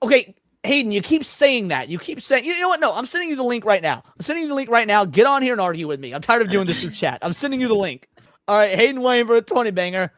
Okay, Hayden, you keep saying that. You keep saying, you know what? No, I'm sending you the link right now. I'm sending you the link right now. Get on here and argue with me. I'm tired of doing this through chat. I'm sending you the link. All right, Hayden Wayne for a 20 banger.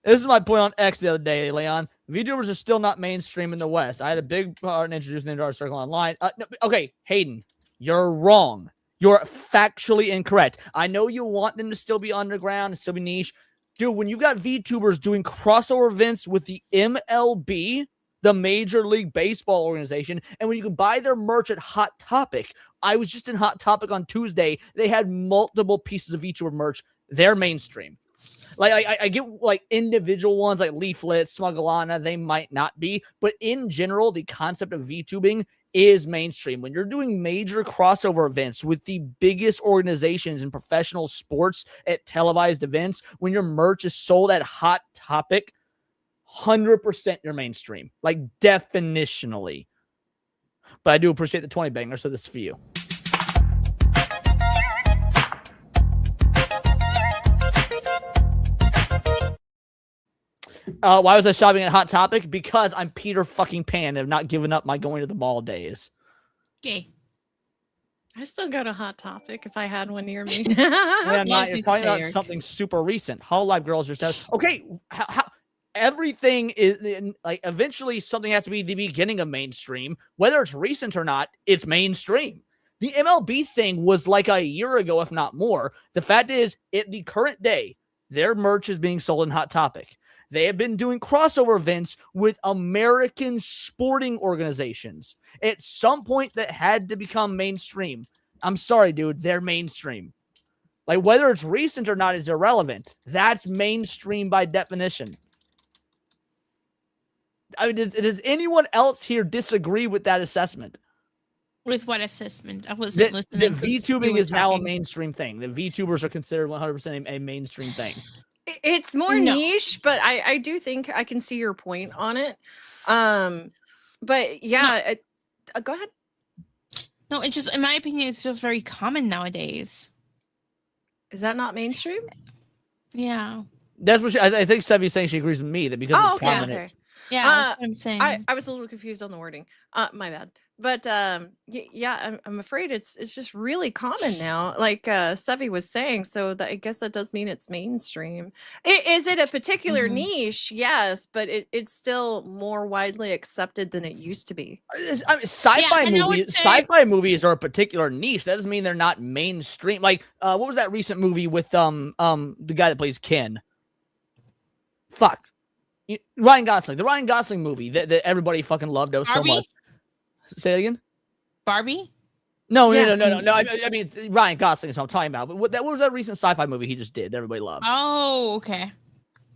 This is my point on X the other day, Leon. VTubers are still not mainstream in the West. I had a big part in introducing them to our circle online. No, okay, Hayden, you're wrong. You're factually incorrect. I know you want them to still be underground and still be niche. Dude, when you got VTubers doing crossover events with the MLB, the Major League Baseball organization, and when you can buy their merch at Hot Topic. I was just in Hot Topic on Tuesday. They had multiple pieces of VTuber merch. They're mainstream. Like, I get, like, individual ones like Leaflet, Smugglana, they might not be, but in general, the concept of VTubing is mainstream. When you're doing major crossover events with the biggest organizations in professional sports at televised events, when your merch is sold at Hot Topic, 100% you're mainstream, like definitionally. But I do appreciate the 20 banger, so this is for you. Why was I shopping at Hot Topic? Because I'm Peter fucking Pan and have not given up my going to the mall days. Okay. I still go to Hot Topic if I had one near me. Yeah, you're talking about something super recent. Hololive girls are just okay. How everything is like eventually something has to be the beginning of mainstream, whether it's recent or not. It's mainstream. The MLB thing was like a year ago, if not more. The fact is, at the current day, their merch is being sold in Hot Topic. They have been doing crossover events with American sporting organizations. At some point, that had to become mainstream. I'm sorry, dude. They're mainstream. Like, whether it's recent or not is irrelevant. That's mainstream by definition. I mean, does anyone else here disagree with that assessment? With what assessment? I wasn't listening. The VTubing is now a mainstream thing. The VTubers are considered 100% a mainstream thing. It's more niche, but I do think I can see your point on it. But yeah, go ahead. No, it's just, in my opinion, it's just very common nowadays. Is that not mainstream? Yeah. That's what I think Sevi's saying. She agrees with me that because it's common. Okay. Yeah, that's what I'm saying. I was a little confused on the wording. My bad. But yeah, I'm afraid it's just really common now, like Sevi was saying. So I guess that does mean it's mainstream. Is it a particular niche? Yes, but it's still more widely accepted than it used to be. I mean, sci-fi movies are a particular niche. That doesn't mean they're not mainstream. Like, what was that recent movie with the guy that plays Ken? Fuck. Ryan Gosling. The Ryan Gosling movie that everybody fucking loved so much. Say it again. Barbie? No. I mean, Ryan Gosling is what I'm talking about. But what was that recent sci-fi movie he just did that everybody loved? Oh, okay.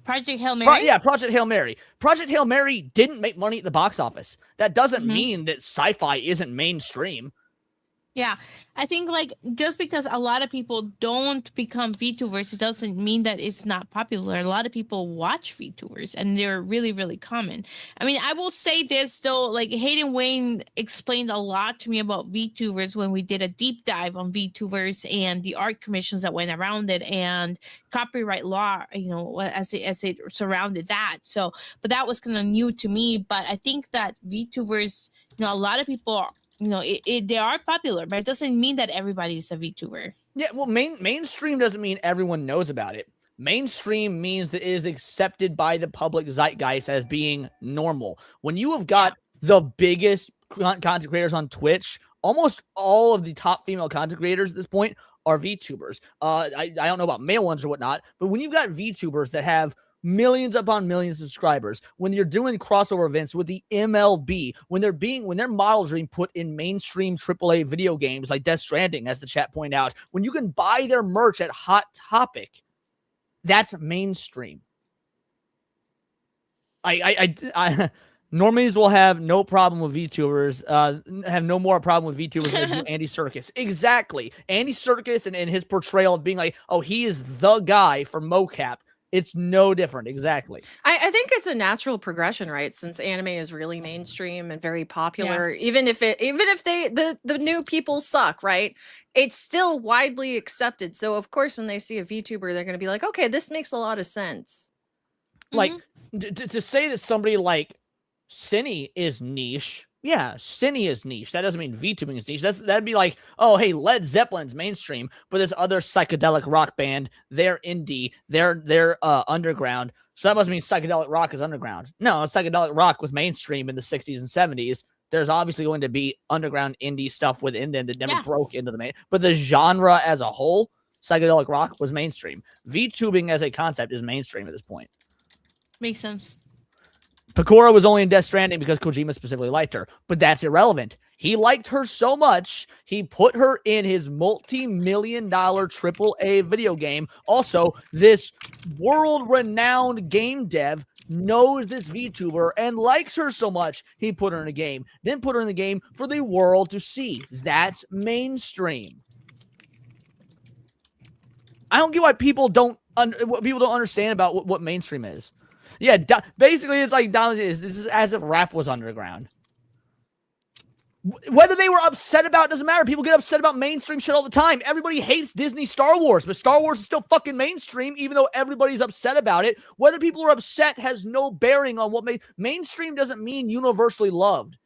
Project Hail Mary? Yeah, Project Hail Mary. Project Hail Mary didn't make money at the box office. That doesn't mean that sci-fi isn't mainstream. Yeah, I think like just because a lot of people don't become VTubers, it doesn't mean that it's not popular. A lot of people watch VTubers and they're really, really common. I mean, I will say this though, like Hayden Wayne explained a lot to me about VTubers when we did a deep dive on VTubers and the art commissions that went around it and copyright law, you know, as it surrounded that. So, but that was kind of new to me. But I think that VTubers, you know, a lot of people are, you know, they are popular, but it doesn't mean that everybody is a VTuber. Yeah, well, mainstream doesn't mean everyone knows about it. Mainstream means that it is accepted by the public zeitgeist as being normal. When you have got the biggest content creators on Twitch, almost all of the top female content creators at this point are VTubers. I don't know about male ones or whatnot, but when you've got VTubers that have millions upon millions of subscribers, when you're doing crossover events with the MLB, when their models are being put in mainstream AAA video games like Death Stranding, as the chat pointed out, when you can buy their merch at Hot Topic, that's mainstream. Normies will have no problem with VTubers, have no more problem with VTubers than Andy Serkis. Exactly. Andy Serkis and his portrayal of being like, oh, he is the guy for mocap. It's no different. Exactly. I think it's a natural progression, right? Since anime is really mainstream and very popular, even if the new people suck, right? It's still widely accepted. So of course, when they see a VTuber, they're going to be like, okay, this makes a lot of sense. Like to say that somebody like Cine is niche, Yeah, Cine is niche. That doesn't mean VTubing is niche. That'd be like, oh, hey, Led Zeppelin's mainstream, but this other psychedelic rock band, they're indie, they're underground. So that must mean psychedelic rock is underground. No, psychedelic rock was mainstream in the 60s and 70s. There's obviously going to be underground indie stuff within them that never broke into the main. But the genre as a whole, psychedelic rock was mainstream. VTubing as a concept is mainstream at this point. Makes sense. Pecora was only in Death Stranding because Kojima specifically liked her, but that's irrelevant. He liked her so much, he put her in his multi-million-dollar AAA video game. Also, this world-renowned game dev knows this VTuber and likes her so much, he put her in a game, then put her in the game for the world to see. That's mainstream. I don't get why people don't understand about what mainstream is. Yeah, basically, it's like this is as if rap was underground. Whether they were upset about it doesn't matter. People get upset about mainstream shit all the time. Everybody hates Disney Star Wars, but Star Wars is still fucking mainstream, even though everybody's upset about it. Whether people are upset has no bearing on what mainstream doesn't mean universally loved.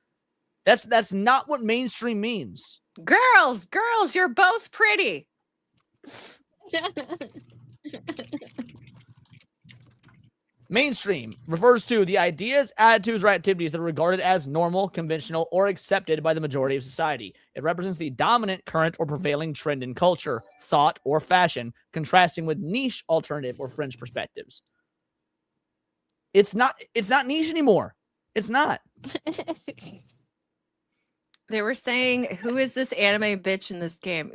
That's not what mainstream means. Girls, you're both pretty. Mainstream refers to the ideas, attitudes, or activities that are regarded as normal, conventional, or accepted by the majority of society. It represents the dominant, current, or prevailing trend in culture, thought, or fashion, contrasting with niche, alternative, or fringe perspectives. It's not niche anymore. It's not. They were saying, who is this anime bitch in this game?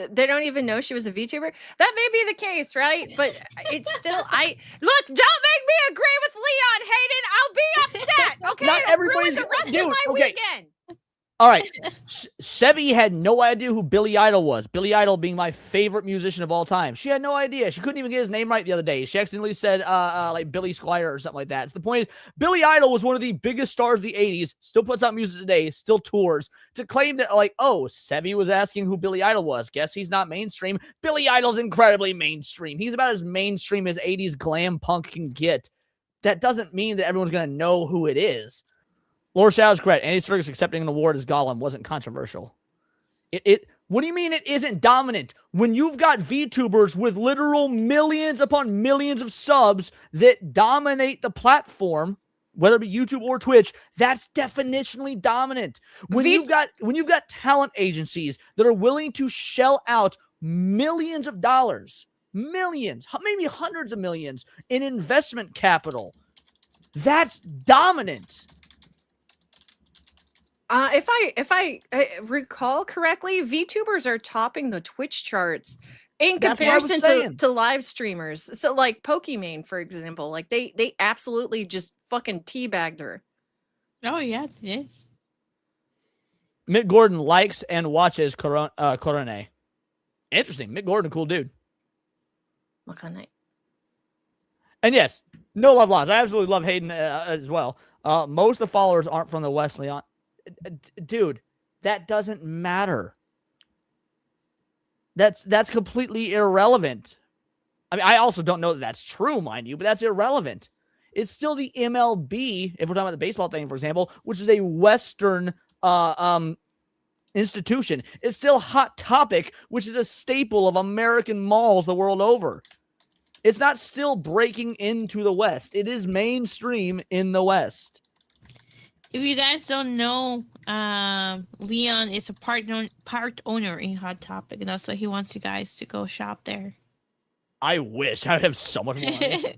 They don't even know she was a VTuber. That may be the case, right? But it's still, look, don't make me agree with Leon, Hayden. I'll be upset. Okay, Not it'll everybody's ruin the rest dude, of my okay. weekend. All right. Sevi had no idea who Billy Idol was. Billy Idol being my favorite musician of all time. She had no idea. She couldn't even get his name right the other day. She accidentally said like Billy Squire or something like that. So the point is, Billy Idol was one of the biggest stars of the 80s, still puts out music today, still tours. To claim that, like, oh, Sevi was asking who Billy Idol was. Guess he's not mainstream. Billy Idol's incredibly mainstream. He's about as mainstream as 80s glam punk can get. That doesn't mean that everyone's going to know who it is. Laura Shadow's correct. Andy Serkis accepting an award as Gollum wasn't controversial. What do you mean it isn't dominant? When you've got VTubers with literal millions upon millions of subs that dominate the platform, whether it be YouTube or Twitch, that's definitionally dominant. When you've got talent agencies that are willing to shell out millions of dollars, millions, maybe hundreds of millions in investment capital, that's dominant. If I recall correctly, VTubers are topping the Twitch charts in comparison to live streamers. So like Pokimane, for example, like they absolutely just fucking teabagged her. Oh yeah, yeah. Mick Gordon likes and watches Korone. Interesting. Mick Gordon, cool dude. Okay. And yes, no love lost. I absolutely love Hayden as well. Most of the followers aren't from the West, Leon. Dude, that doesn't matter. That's completely irrelevant. I mean, I also don't know that that's true, mind you, but that's irrelevant. It's still the MLB, if we're talking about the baseball thing, for example, which is a Western institution. It's still Hot Topic, which is a staple of American malls the world over. It's not still breaking into the West. It is mainstream in the West. If you guys don't know, Leon is a part owner in Hot Topic, and that's why he wants you guys to go shop there. I wish. I would have so much more money.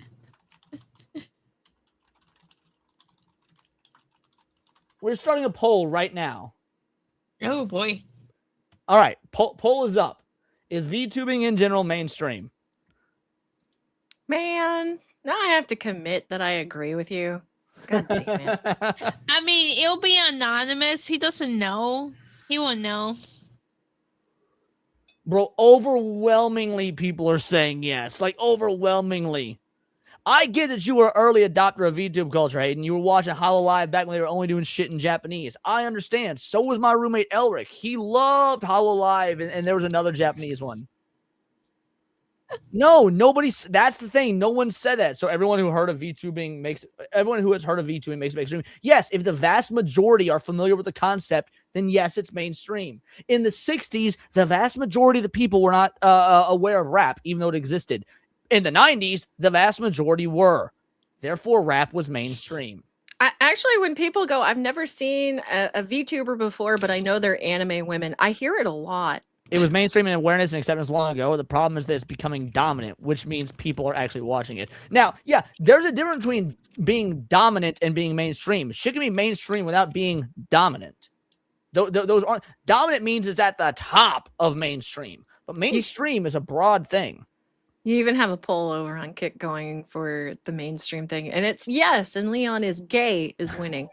We're starting a poll right now. Oh, boy. All right. Poll is up. Is VTubing in general mainstream? Man, now I have to commit that I agree with you. God damn it. I mean, it'll be anonymous. He doesn't know. He won't know. Bro, overwhelmingly people are saying yes. Like, overwhelmingly. I get that you were an early adopter of VTube culture, Hayden. You were watching Hololive back when they were only doing shit in Japanese. I understand. So was my roommate Elric. He loved Hololive, and there was another Japanese one. No, nobody's. That's the thing. No one said that. So everyone who heard of VTubing makes everyone who has heard of VTubing makes mainstream. Yes, if the vast majority are familiar with the concept, then yes, it's mainstream. In the '60s, the vast majority of the people were not aware of rap, even though it existed. In the '90s, the vast majority were. Therefore, rap was mainstream. Actually, when people go, I've never seen a VTuber before, but I know they're anime women. I hear it a lot. It was mainstream and awareness and acceptance long ago. The problem is that it's becoming dominant, which means people are actually watching it. Now, yeah, there's a difference between being dominant and being mainstream. Shit can be mainstream without being dominant. Those aren't dominant means it's at the top of mainstream, but mainstream is a broad thing. You even have a poll over on Kick going for the mainstream thing, and it's yes, and Leon is gay is winning.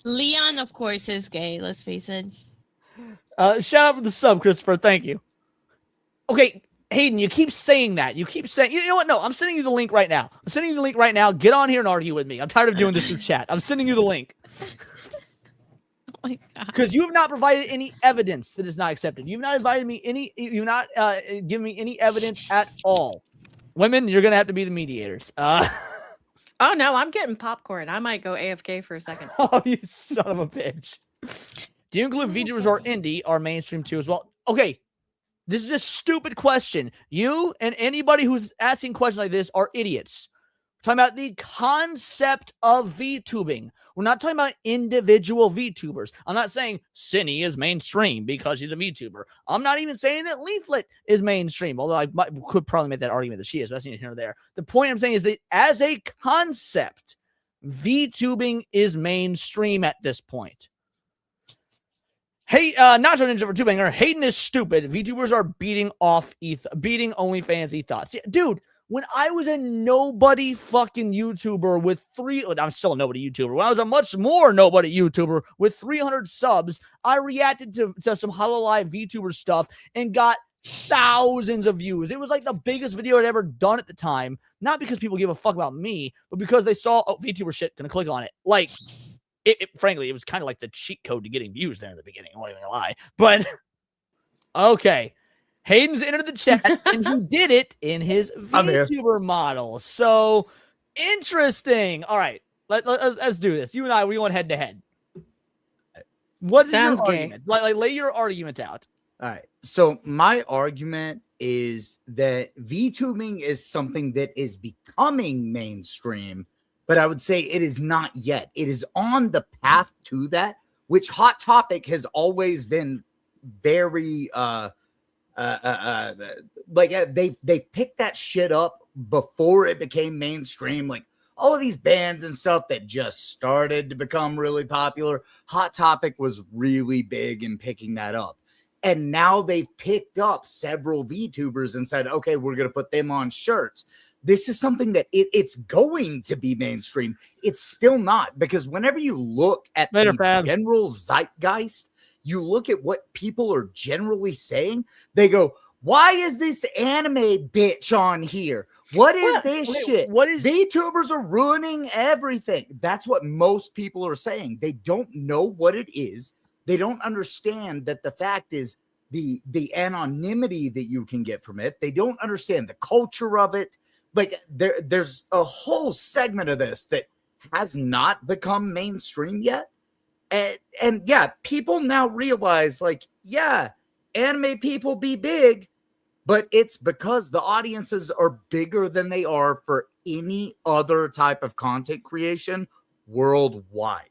Leon, of course, is gay. Let's face it. Shout out for the sub, Christopher. Thank you. Okay, Hayden, you keep saying that. You keep saying, you know what? No, I'm sending you the link right now. I'm sending you the link right now. Get on here and argue with me. I'm tired of doing this through chat. I'm sending you the link. Oh my God. Because you have not provided any evidence that is not accepted. You've not invited me any, you've not given me any evidence at all. Women, you're going to have to be the mediators. Oh no, I'm getting popcorn. I might go AFK for a second. Oh, you son of a bitch. Do you include VTubers or indie or mainstream too as well? Okay, this is a stupid question. You and anybody who's asking questions like this are idiots. We're talking about the concept of VTubing. We're not talking about individual VTubers. I'm not saying Cindy is mainstream because she's a VTuber. I'm not even saying that Leaflet is mainstream, although I could probably make that argument that she is. But that's neither here nor there. The point I'm saying is that as a concept, VTubing is mainstream at this point. Hey, Nacho Ninja for Tubanger. Hayden is stupid. VTubers are beating OnlyFans ethos. Yeah, dude, when I was a nobody fucking YouTuber with I'm still a nobody YouTuber. When I was a much more nobody YouTuber with 300 subs, I reacted to some Hololive VTuber stuff and got thousands of views. It was like the biggest video I'd ever done at the time. Not because people give a fuck about me, but because they saw, oh, VTuber shit, gonna click on it. Like, frankly, it was kind of like the cheat code to getting views there in the beginning. I won't even lie. But, okay. Hayden's entered the chat, and he did it in his VTuber model. So, interesting. All right. Let's do this. You and I, we went head to head. What is your argument? Like, lay your argument out. All right. So, my argument is that VTubing is something that is becoming mainstream, but I would say it is not yet. It is on the path to that, which Hot Topic has always been very like they picked that shit up before it became mainstream. Like all of these bands and stuff that just started to become really popular. Hot Topic was really big in picking that up. And now they've picked up several VTubers and said, okay, we're going to put them on shirts. This is something that it's going to be mainstream. It's still not, because whenever you look at the general zeitgeist, you look at what people are generally saying, they go, why is this anime bitch on here? What is this shit? What is VTubers are ruining everything. That's what most people are saying. They don't know what it is. They don't understand that the fact is the anonymity that you can get from it. They don't understand the culture of it. Like there's a whole segment of this that has not become mainstream yet. And yeah, people now realize, like, yeah, anime people be big, but it's because the audiences are bigger than they are for any other type of content creation worldwide.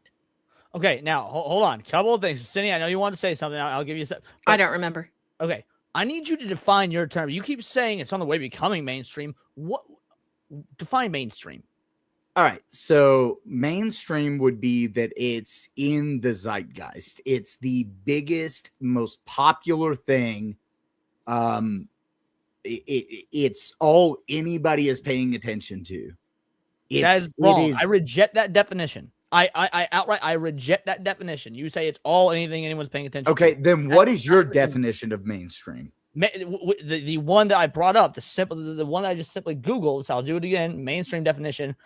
Okay, now hold on. Couple of things. Cindy, I know you want to say something. I'll give you a second. I don't remember. Okay, I need you to define your term. You keep saying it's on the way becoming mainstream. What define mainstream? All right, so mainstream would be that it's in the zeitgeist. It's the biggest, most popular thing. It's all anybody is paying attention to. That is wrong. I reject that definition. I outright reject that definition. You say it's all anything anyone's paying attention to. Okay, then what is your definition of mainstream? The one that I brought up, the one that I just simply Googled, so I'll do it again. Mainstream definition: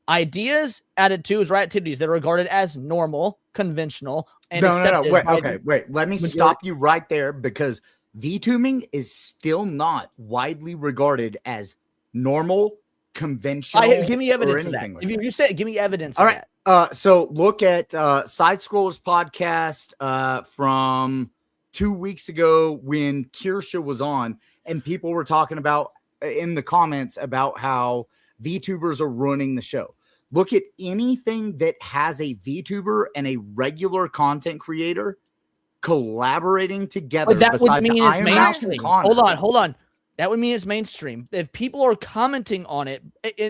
ideas, attitudes, or activities that are regarded as normal, conventional, and no. Wait, okay, wait. Let me stop you right there, because VTubing is still not widely regarded as normal, conventional. Give me evidence of that. Like if you say it, give me evidence All of right. that. So look at Side Scrollers podcast from 2 weeks ago when Kirsha was on, and people were talking about in the comments about how VTubers are running the show. Look at anything that has a VTuber and a regular content creator collaborating together. But that would besides mean it's Iron Mouse and mainstream. Connor. Hold on. That would mean it's mainstream. If people are commenting on it,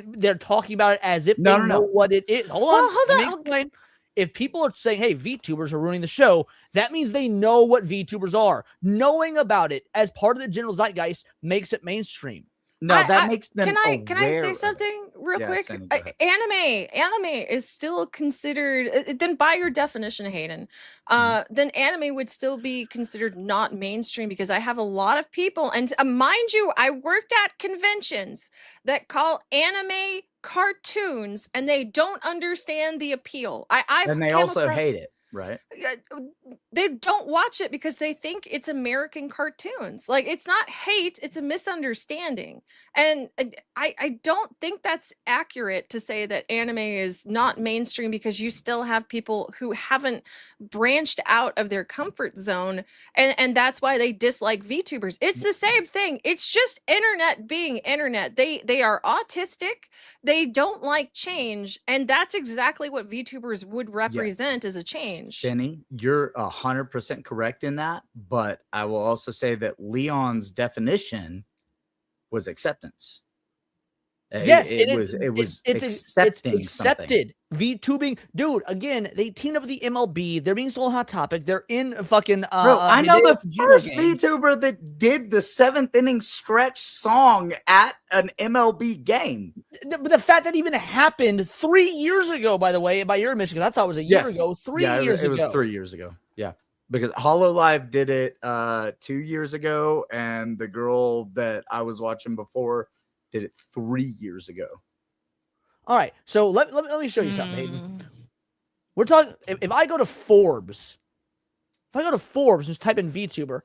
they're talking about it as if they know what it is. Hold on. Let me explain. If people are saying, hey, VTubers are ruining the show, that means they know what VTubers are. Knowing about it as part of the general zeitgeist makes it mainstream. No, that makes them. Can I say something real quick? Anime is still considered. Then, by your definition, Hayden, then anime would still be considered not mainstream, because I have a lot of people, and mind you, I worked at conventions that call anime cartoons, and they don't understand the appeal. And they also hate it. Right. They don't watch it because they think it's American cartoons. Like, it's not hate, it's a misunderstanding. And I don't think that's accurate to say that anime is not mainstream, because you still have people who haven't branched out of their comfort zone, and that's why they dislike VTubers. It's the same thing. It's just internet being internet. They are autistic. They don't like change, and that's exactly what VTubers would represent as a change. Benny, you're 100% correct in that, but I will also say that Leon's definition was acceptance. Yes, it's accepted. VTubing, dude. Again, they teamed up with the MLB. They're being so hot topic. They're in fucking. Bro, I know the first VTuber that did the 7th inning stretch song at an MLB game. But the fact that even happened 3 years ago, by the way, by your admission, because I thought it was a year ago. 3 years ago. It was 3 years ago. Yeah, because Hololive did it 2 years ago, and the girl that I was watching before did it 3 years ago. All right, so let me show you something, Hayden. We're talking. If I go to Forbes, just type in VTuber,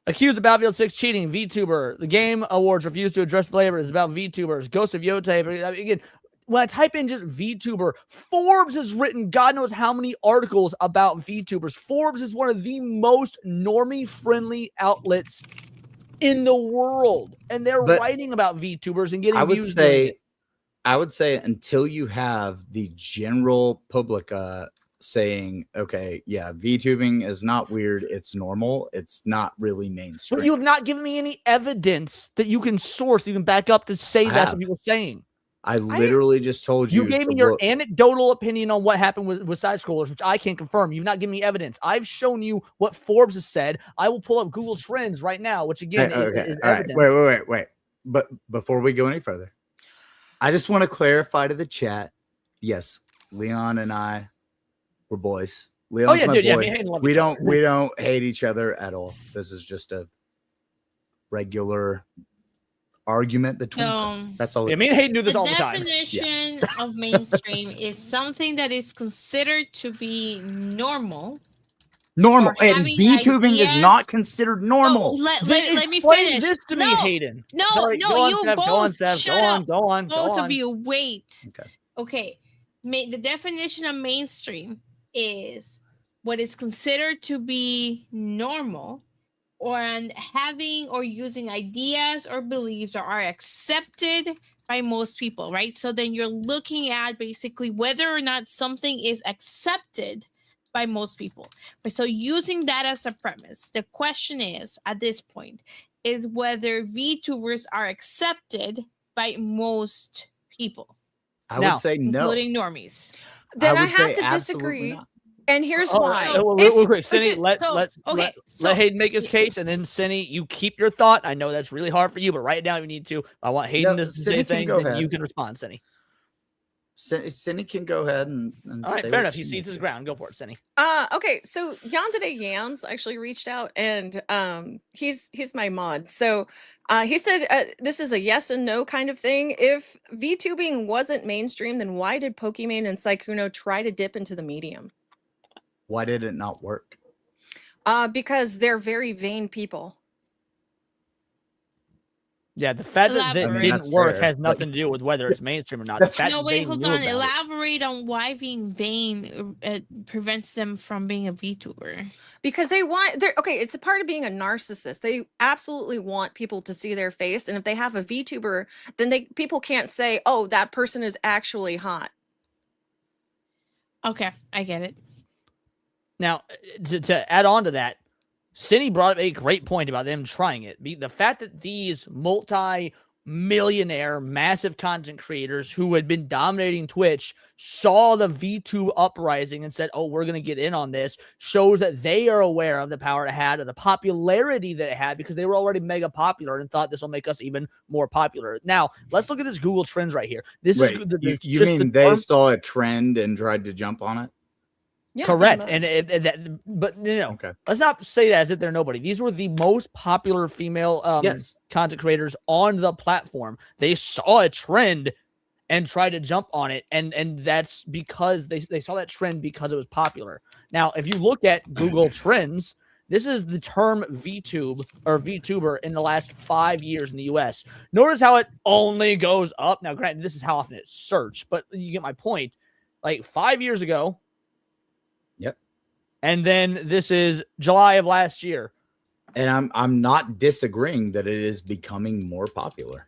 accused of Battlefield 6 cheating, VTuber. The Game Awards refused to address the labor. It's about VTubers. Ghost of Yotei. Again, when I type in just VTuber, Forbes has written God knows how many articles about VTubers. Forbes is one of the most normie-friendly outlets in the world, and they're writing about VTubers and getting views. I would say until you have the general public saying, okay, yeah, VTubing is not weird, it's normal, it's not really mainstream. But you have not given me any evidence that you can source, you can back up to say that's what people are saying. I literally just told you. You gave me your anecdotal opinion on what happened with Side Scrollers, which I can't confirm. You've not given me evidence. I've shown you what Forbes has said. I will pull up Google Trends right now, which again is evidence. Wait. But before we go any further, I just want to clarify to the chat. Yes, Leon and I were boys. Leon's my boy. Yeah, we don't hate each other at all. This is just a regular argument between us. That's all. Me and Hayden do this all the time. The definition of mainstream is something that is considered to be normal. And VTubing is not consideed normal. No, let me finish. This to me, Hayden. No, you both shut up. Go on. Both of you, wait. Okay. The definition of mainstream is what is considered to be normal, or having or using ideas or beliefs that are accepted by most people, right? So then you're looking at basically whether or not something is accepted by most people. So using that as a premise, the question is, at this point, is whether VTubers are accepted by most people. I would say no. Including normies. Then I have to disagree. And here's why. Real quick, Cindy, let Hayden make his case, and then Cindy, you keep your thought. I know that's really hard for you, but right now you need to. I want Hayden to say things, and you can respond, Cindy. Cindy can go ahead and all right, fair enough. He sees his ground. Go for it, Cindy. Okay, so Yandere Yams actually reached out, and he's my mod. So he said this is a yes and no kind of thing. If VTubing wasn't mainstream, then why did Pokimane and Saikuno try to dip into the medium? Why did it not work? Because they're very vain people. Yeah, the fact that it Elaborate. didn't that's work fair, has but- nothing to do with whether it's mainstream or not. That's- The fact No, that wait, they hold knew on. about it. Elaborate on why being vain prevents them from being a VTuber. Because they want they're okay, it's a part of being a narcissist. They absolutely want people to see their face, and if they have a VTuber, then people can't say, "Oh, that person is actually hot." Okay, I get it. Now, to add on to that, Cindy brought up a great point about them trying it. The fact that these multi-millionaire, massive content creators who had been dominating Twitch saw the VTube uprising and said, oh, we're going to get in on this, shows that they are aware of the power it had, of the popularity that it had, because they were already mega popular and thought this will make us even more popular. Now, let's look at this Google Trends right here. This Wait, is you just mean the they term- saw a trend and tried to jump on it? Yeah, Correct. pretty And much. but Okay. let's not say that as if they're nobody. These were the most popular female Yes. content creators on the platform. They saw a trend and tried to jump on it, and that's because they saw that trend because it was popular. Now, if you look at Google Trends, this is the term VTube or VTuber in the last 5 years in the US. Notice how it only goes up. Now, granted, this is how often it's searched, but you get my point. Like 5 years ago. Yep. And then this is July of last year. And I'm not disagreeing that it is becoming more popular.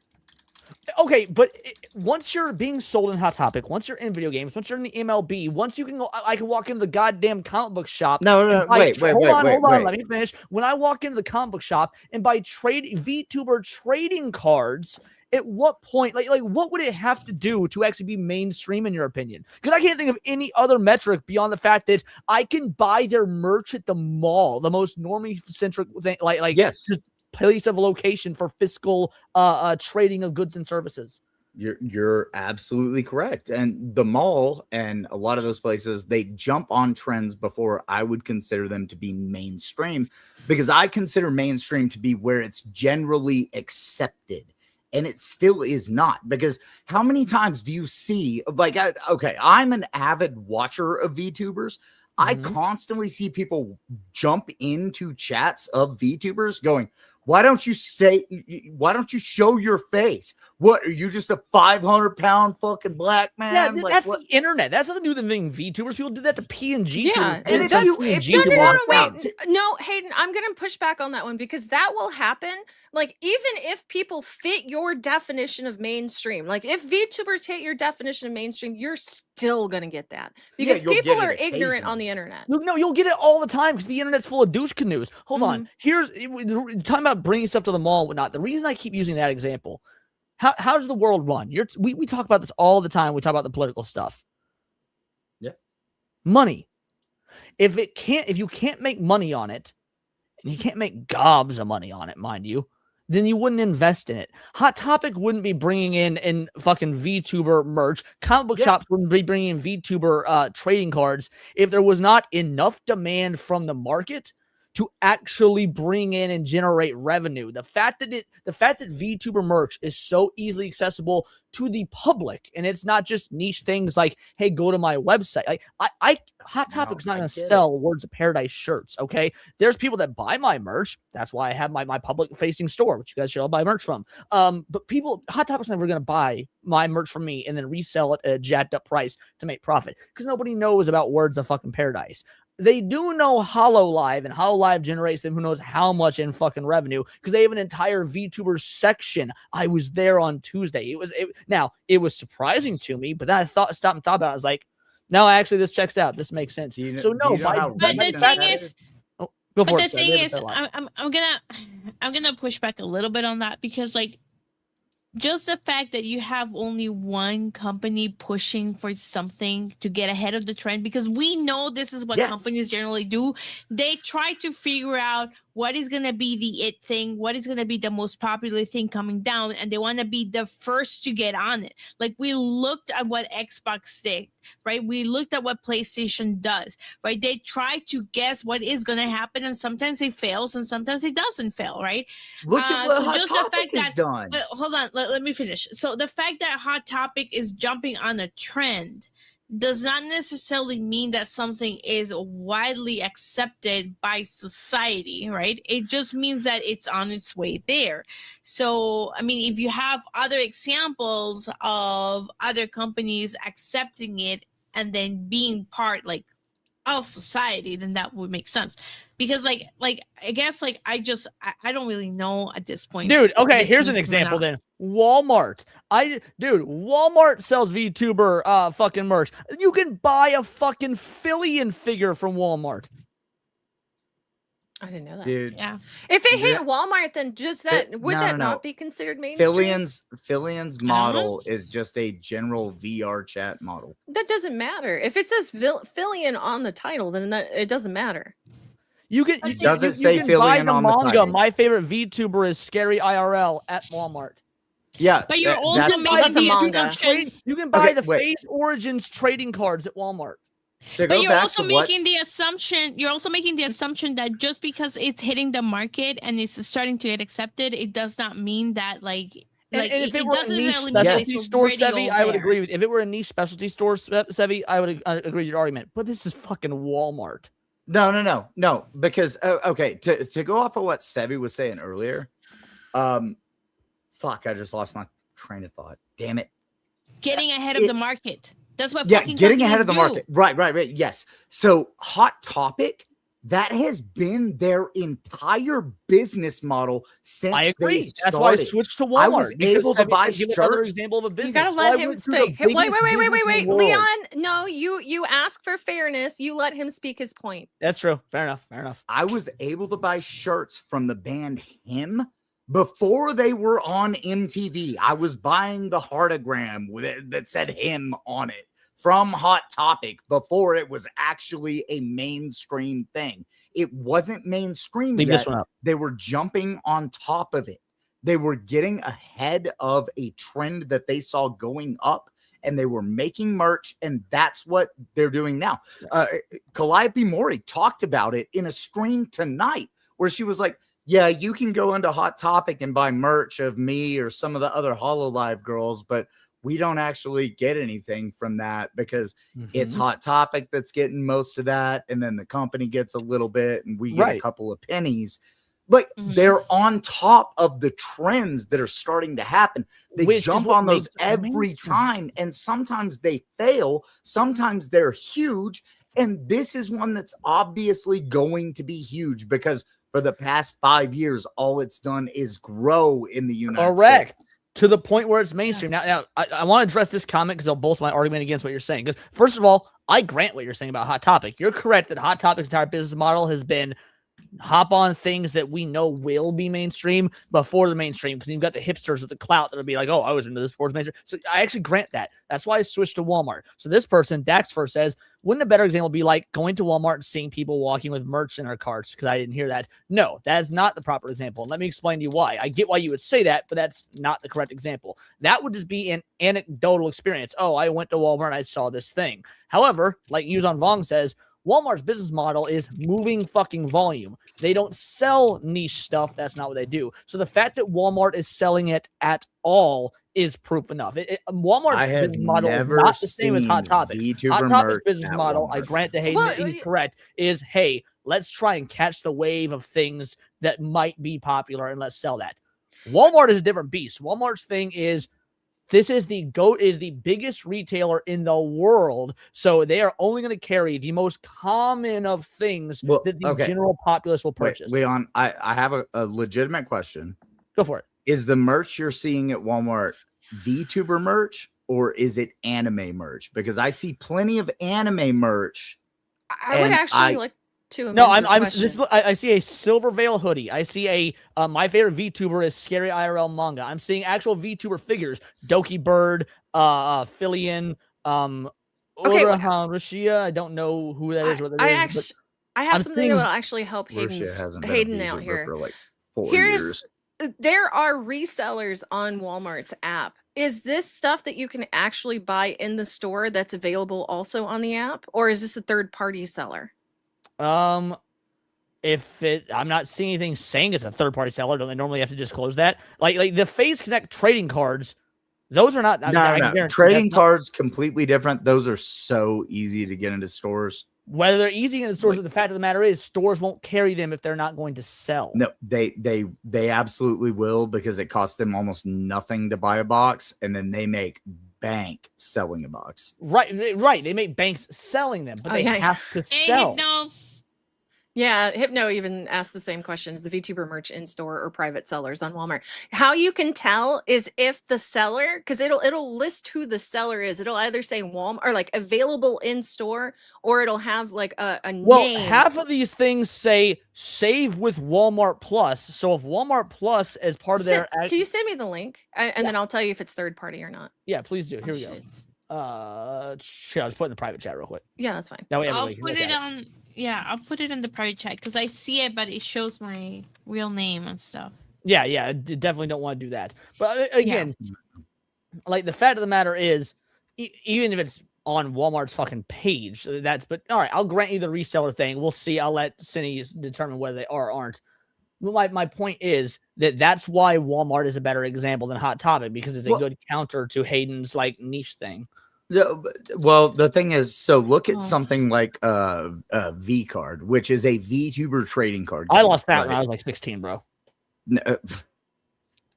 Okay, but once you're being sold in Hot Topic, once you're in video games, once you're in the MLB, once you can go, I can walk into the goddamn comic book shop. No, and buy wait, hold on, wait. let me finish. When I walk into the comic book shop and buy VTuber trading cards, at what point, like what would it have to do to actually be mainstream in your opinion? Because I can't think of any other metric beyond the fact that I can buy their merch at the mall, the most normie centric thing, like Yes. just place of location for fiscal trading of goods and services. You're absolutely correct. And the mall and a lot of those places, they jump on trends before I would consider them to be mainstream, because I consider mainstream to be where it's generally accepted. And it still is not, because how many times do you see, like, I'm an avid watcher of VTubers. I constantly see people jump into chats of VTubers going, why don't you show your face? What, are you just a 500-pound fucking black man? Yeah, Like, that's what? the internet. That's nothing to do with being VTubers. People did that to PNG. Yeah, and if you- if- No, walk wait. out. No, Hayden, I'm going to push back on that one, because that will happen. Like, even if people fit your definition of mainstream, like if VTubers hit your definition of mainstream, you're still going to get that, because you'll people get it are ignorant on occasionally. the internet. No, you'll get it all the time because the internet's full of douche canoes. Hold on. Here's talking about bringing stuff to the mall and whatnot. The reason I keep using that example, how does the world run? We talk about this all the time. We talk about the political stuff. Yeah. Money. If you can't make money on it, and you can't make gobs of money on it, mind you, then you wouldn't invest in it. Hot Topic wouldn't be bringing in fucking VTuber merch. Comic book shops wouldn't be bringing in VTuber trading cards if there was not enough demand from the market to actually bring in and generate revenue. The fact that VTuber merch is so easily accessible to the public, and it's not just niche things like, hey, go to my website. Like Hot Topic's not going to sell Words of Paradise shirts, okay? There's people that buy my merch. That's why I have my public facing store, which you guys should all buy merch from. But Hot Topic's never going to buy my merch from me and then resell it at a jacked up price to make profit, because nobody knows about Words of fucking Paradise. They do know Hololive, and Hololive generates them who knows how much in fucking revenue, because they have an entire VTuber section. I was there on Tuesday. It was surprising to me, but then I stopped and thought about it. I was like, no, actually, this checks out. This makes sense. Do you know- So do no, you know how But the recent thing that is, go but for the it. Seth. thing Leave it is, that line. I'm gonna push back a little bit on that, because like, just the fact that you have only one company pushing for something to get ahead of the trend, because we know this is what companies generally do. They try to figure out what is going to be the it thing, what is going to be the most popular thing coming down, and they want to be the first to get on it. Like, we looked at what Xbox did, right? We looked at what PlayStation does, right? They try to guess what is going to happen, and sometimes it fails and sometimes it doesn't fail, right? Look at what so Hot just the Topic fact has that- done. But hold on, let me finish. So the fact that Hot Topic is jumping on a trend does not necessarily mean that something is widely accepted by society, right? It just means that it's on its way there. So, I mean, if you have other examples of other companies accepting it and then being part like of society, then that would make sense. Because like I guess like I don't really know at this point. Dude, okay, if here's an it's coming example out. then. Walmart. Walmart sells VTuber fucking merch. You can buy a fucking Fillion figure from Walmart. I didn't know that. Dude. Yeah. If it hit Walmart, then just that would no. not be considered mainstream? Fillion's model is just a general VR chat model. That doesn't matter. If it says Fillion on the title, then it doesn't matter. You can Does it say you can Fillion buy the on the manga. title? My favorite VTuber is Scary IRL at Walmart. Yeah, But you're also that's- making that's a the manga. assumption. You can buy Okay, the wait. Face Origins trading cards at Walmart. to But go you're back also to making the assumption. You're also making the assumption that just because it's hitting the market and it's starting to get accepted, it does not mean that like. And if it were a doesn't niche necessarily mean that specialty it's store, already Sevi, all I would there. agree with. If it were a niche specialty store, Sevi, I would agree with your argument. But this is fucking Walmart. No, because okay, to go off of what Sevi was saying earlier, fuck, I just lost my train of thought. Damn it. Getting ahead of the market. That's what Yeah, fucking getting ahead of the companies do. market. Right. Yes. So Hot Topic, that has been their entire business model since I agree. they That's why I started. switched to Walmart. I was because able to Sevi buy said, give another shirts. example of a business. You gotta So I let him went through the speak. Wait, biggest business in wait, the world. Leon. No, you ask for fairness. You let him speak his point. That's true. Fair enough. I was able to buy shirts from the band Him before they were on MTV. I was buying the heartogram with it that said Him on it from Hot Topic before it was actually a mainstream thing. It wasn't mainstream Leave yet. this one up. They were jumping on top of it. They were getting ahead of a trend that they saw going up, and they were making merch, and that's what they're doing now. Calliope Mori talked about it in a stream tonight where she was like, yeah, you can go into Hot Topic and buy merch of me or some of the other Hololive girls, but we don't actually get anything from that because it's Hot Topic that's getting most of that. And then the company gets a little bit and we get a couple of pennies. But they're on top of the trends that are starting to happen. They jump on those every time. And sometimes they fail. Sometimes they're huge. And this is one that's obviously going to be huge because for the past 5 years, all it's done is grow in the United States. To the point where it's mainstream. Now I want to address this comment because it'll bolster my argument against what you're saying. Because first of all, I grant what you're saying about Hot Topic. You're correct that Hot Topic's entire business model has been hop on things that we know will be mainstream before the mainstream. Because you've got the hipsters with the clout that'll be like, oh, I was into this sports mainstream. So I actually grant that. That's why I switched to Walmart. So this person, Dax first says, wouldn't a better example be like going to Walmart and seeing people walking with merch in their carts? Because I didn't hear that. No, that is not the proper example. And let me explain to you why. I get why you would say that, but that's not the correct example. That would just be an anecdotal experience. Oh, I went to Walmart and I saw this thing. However, like Yuzon Vong says, Walmart's business model is moving fucking volume. They don't sell niche stuff. That's not what they do. So the fact that Walmart is selling it at all is proof enough. Walmart's business model is not the same as Hot Topics. Hot Topics business model, I grant to Hayden that he's correct, is, hey, let's try and catch the wave of things that might be popular and let's sell that. Walmart is a different beast. Walmart's thing is, this is the biggest retailer in the world, so they are only going to carry the most common of things that the general populace will purchase. Wait, Leon, I have a legitimate question. Go for it. Is the merch you're seeing at Walmart VTuber merch or is it anime merch? Because I see plenty of anime merch. I would actually like to. No, I see a Silver Veil hoodie. I see a my favorite VTuber is Scary IRL manga. I'm seeing actual VTuber figures. Doki Bird, Fillion, Rashia. I don't know who that is. I have something that will actually help Hayden out here. For like 4 years. There are resellers on Walmart's app. Is this stuff that you can actually buy in the store that's available also on the app, or is this a third-party seller? I'm not seeing anything saying it's a third-party seller. Don't they normally have to disclose that? Like the Phase Connect trading cards Those are not. I No. guarantee Trading that's not- cards completely different. Those are so easy to get into stores. whether they're easy in the stores, but the fact of the matter is, stores won't carry them if they're not going to sell. No, they absolutely will, because it costs them almost nothing to buy a box, and then they make bank selling a box. Right. They make banks selling them, but they have to Hey, sell. Hypno. Yeah, Hypno even asked the same questions. The VTuber merch in store or private sellers on Walmart. How you can tell is if the seller, because it'll list who the seller is. It'll either say Walmart or like available in store, or it'll have like a name. Half of these things say save with Walmart Plus. So if Walmart Plus is part of their, Can you send me the link and then I'll tell you if it's third party or not? yeah, please do. Here we Shit. go. Shit, I'll just put it in the private chat real quick. Yeah, that's fine. That way I'll everybody can put look it at on. Yeah, I'll put it in the private chat because I see it, but it shows my real name and stuff. Yeah, I definitely don't want to do that. But again, like the fact of the matter is, even if it's on Walmart's fucking page, but all right, I'll grant you the reseller thing. We'll see. I'll let Cindy determine whether they are or aren't. My point is that's why Walmart is a better example than Hot Topic, because it's a good counter to Hayden's like niche thing. Yeah, well, the thing is, so look at something like V Card, which is a VTuber trading card game. I lost that when I was like 16, bro. No,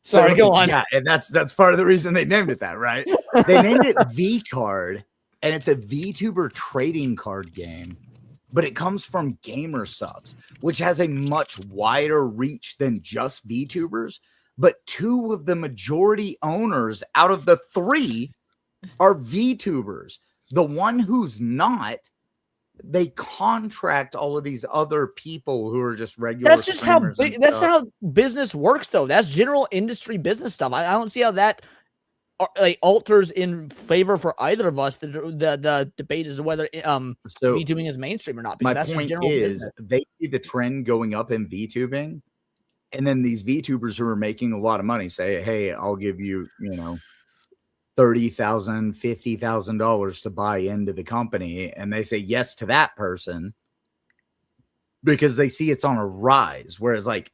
Sorry, go on. Yeah, and that's part of the reason they named it that, right? They named it V Card, and it's a VTuber trading card game, but it comes from gamer subs, which has a much wider reach than just VTubers. But 2 of the majority owners out of the 3 are VTubers. The one who's not, they contract all of these other people who are just regular. That's just how business works, though. That's general industry business stuff. I don't see how that like alters in favor for either of us. The debate is whether VTubing is mainstream or not. My That's point general is, business. they see the trend going up in VTubing, and then these VTubers who are making a lot of money say, "Hey, I'll give you, $30,000, $50,000 to buy into the company," and they say yes to that person because they see it's on a rise. Whereas like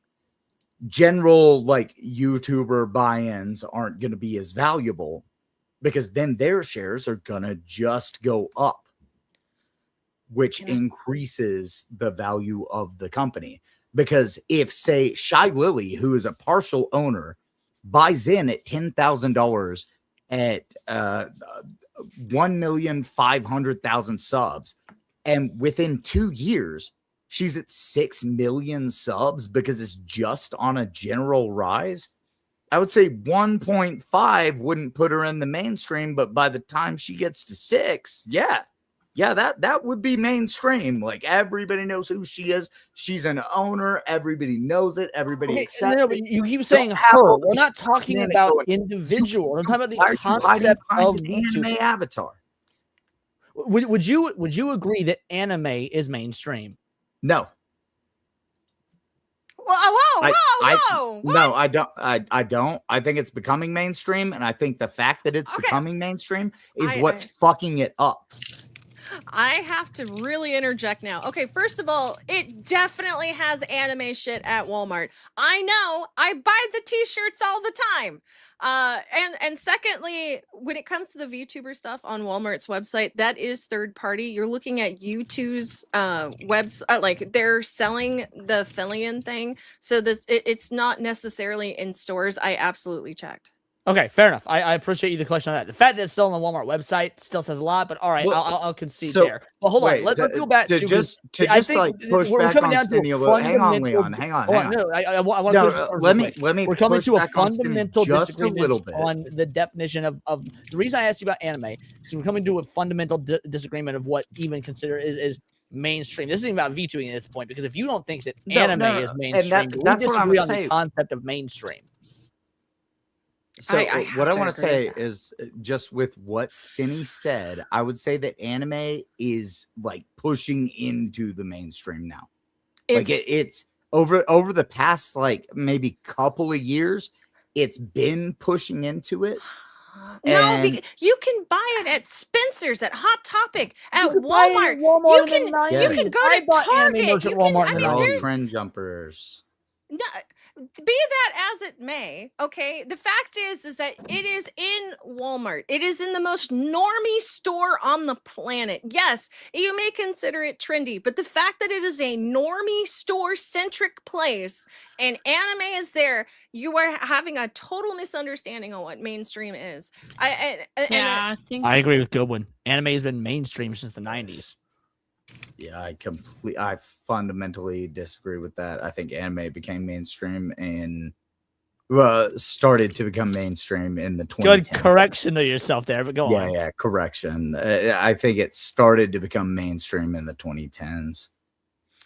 general like YouTuber buy-ins aren't going to be as valuable, because then their shares are going to just go up, which increases the value of the company. Because if, say, Shy Lily, who is a partial owner, buys in at $10,000 at 1,500,000 subs, and within 2 years she's at 6 million subs because it's just on a general rise, I would say 1.5 wouldn't put her in the mainstream, but by the time she gets to 6, that would be mainstream. Like, everybody knows who she is. She's an owner. Everybody knows it. Everybody accepts it. But you keep saying her. We're not talking about individual. I'm talking about the concept of anime avatar. Would you agree that anime is mainstream? No. Whoa! What? No, I don't. I don't. I think it's becoming mainstream, and I think the fact that it's becoming mainstream is what's fucking it up. I have to really interject now. Okay, first of all, it definitely has anime shit at Walmart. I know. I buy the t-shirts all the time. And secondly, when it comes to the VTuber stuff on Walmart's website, that is third party. You're looking at U2's website, like they're selling the fill-in thing. So it's not necessarily in stores. I absolutely checked. Okay, fair enough. I appreciate you the question on that. The fact that it's still on the Walmart website still says a lot, but all right, I'll concede there. But hold on, let's go back to just like push back on Cindy a little. Hang on, Leon. Hang on. No, I want to let me. We're coming to a push back on fundamental Cindy just a little disagreement bit on the definition of the reason I asked you about anime is we're coming to a fundamental disagreement of what even consider is mainstream. This isn't about VTubing at this point, because if you don't think that anime is mainstream, we disagree on the concept of mainstream. So what I want to say is, just with what Cindy said, I would say that anime is like pushing into the mainstream now. It's over the past like maybe couple of years, it's been pushing into it. No, you can buy it at Spencer's, at Hot Topic, at Walmart. You can go to Target. They're all trend jumpers. No, be that as it may, okay, the fact is that it is in Walmart. It is in the most normie store on the planet. Yes, you may consider it trendy, but the fact that it is a normie store centric place and anime is there, you are having a total misunderstanding on what mainstream is. I think I agree with Goodwin. Anime has been mainstream since the 90s. Yeah, I fundamentally disagree with that. I think anime became mainstream and started to become mainstream in the 2010s. Good correction to yourself there, but go on. Yeah, correction. I think it started to become mainstream in the 2010s.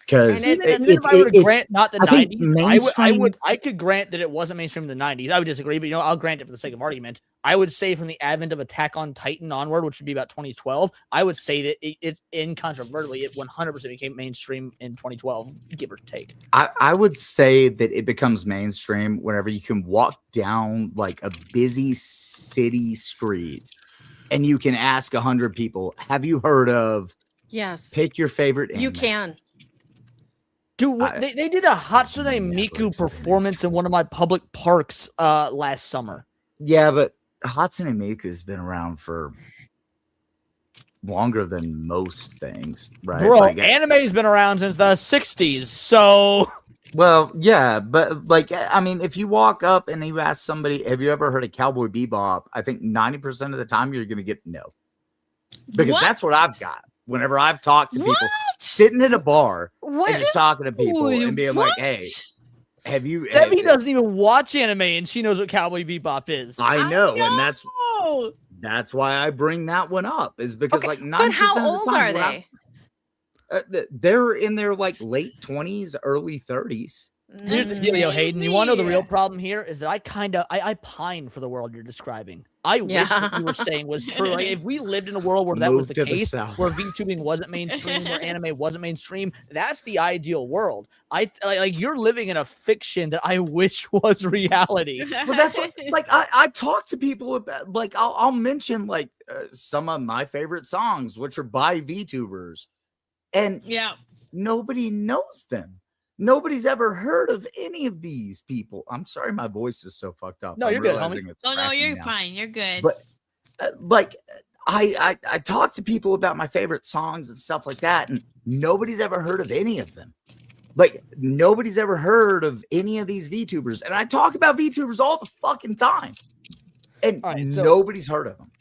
Because Even if I were to grant not the 90s, I could grant that it wasn't mainstream in the 90s. I would disagree, but I'll grant it for the sake of argument. I would say from the advent of Attack on Titan onward, which would be about 2012, I would say that it's incontrovertibly, it 100% became mainstream in 2012, give or take. I would say that it becomes mainstream whenever you can walk down like a busy city street and you can ask 100 people, have you heard of? Yes. Pick your favorite anime. You can. Dude, they did a Hatsune Miku performance in one of my public parks last summer. Yeah, but Hatsune Miku has been around for longer than most things, right? Bro, anime's been around since the 60s, so... Well, yeah, but like, I mean, if you walk up and you ask somebody, have you ever heard of Cowboy Bebop? I think 90% of the time you're going to get no. Because that's what I've got. Whenever I've talked to people sitting at a bar and just talking to people and being like, hey, have you... Debbie doesn't even watch anime and she knows what Cowboy Bebop is. I know. And that's why I bring that one up, is because like 90% but how of old the time, are they? They're in their like late 20s, early 30s. Here's the deal, Hayden. You want to know the real problem here is that I pine for the world you're describing. I wish what you were saying was true. Like, if we lived in a world where that was the case, where VTubing wasn't mainstream, where anime wasn't mainstream, that's the ideal world. Like you're living in a fiction that I wish was reality. But that's what, like I talk to people about, like I'll mention like some of my favorite songs, which are by VTubers, and nobody knows them. Nobody's ever heard of any of these people. I'm sorry, my voice is so fucked up. No, you're good, homie. No, you're fine. You're good. But like, I talk to people about my favorite songs and stuff like that, and nobody's ever heard of any of them. Like, nobody's ever heard of any of these VTubers, and I talk about VTubers all the fucking time, and nobody's heard of them.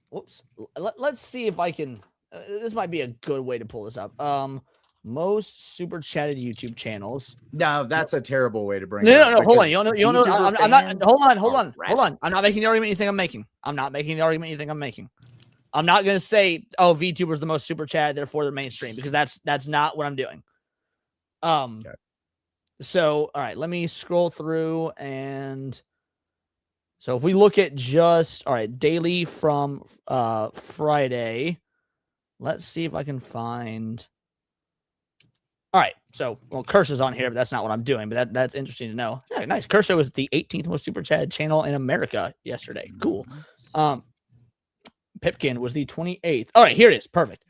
Whoops. Let's see if I can. This might be a good way to pull this up. Most super chatted YouTube channels. No, that's a terrible way to bring it up. No, hold on. You don't know. I'm not. Hold on. I'm not making the argument you think I'm making. I'm not going to say, oh, VTuber's the most super chatted, therefore they're mainstream, because that's not what I'm doing. Okay. So, all right, let me scroll through, and so if we look at just daily from Friday, let's see if I can find. All right, so Kersha's on here, but that's not what I'm doing. But that's interesting to know. Yeah, nice. Kershaw was the 18th most super chatted channel in America yesterday. Cool. Pipkin was the 28th. All right, here it is. Perfect.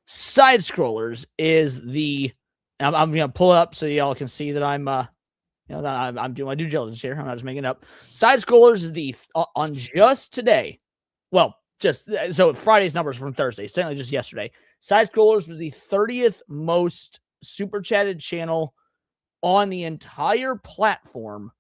Side Scrollers is the. I'm gonna pull it up so y'all can see that I'm I'm doing my due diligence here. I'm not just making it up. Side Scrollers is the on just today. Well, just so Friday's numbers from Thursday. Certainly just yesterday. Side Scrollers was the 30th most super chatted channel on the entire platform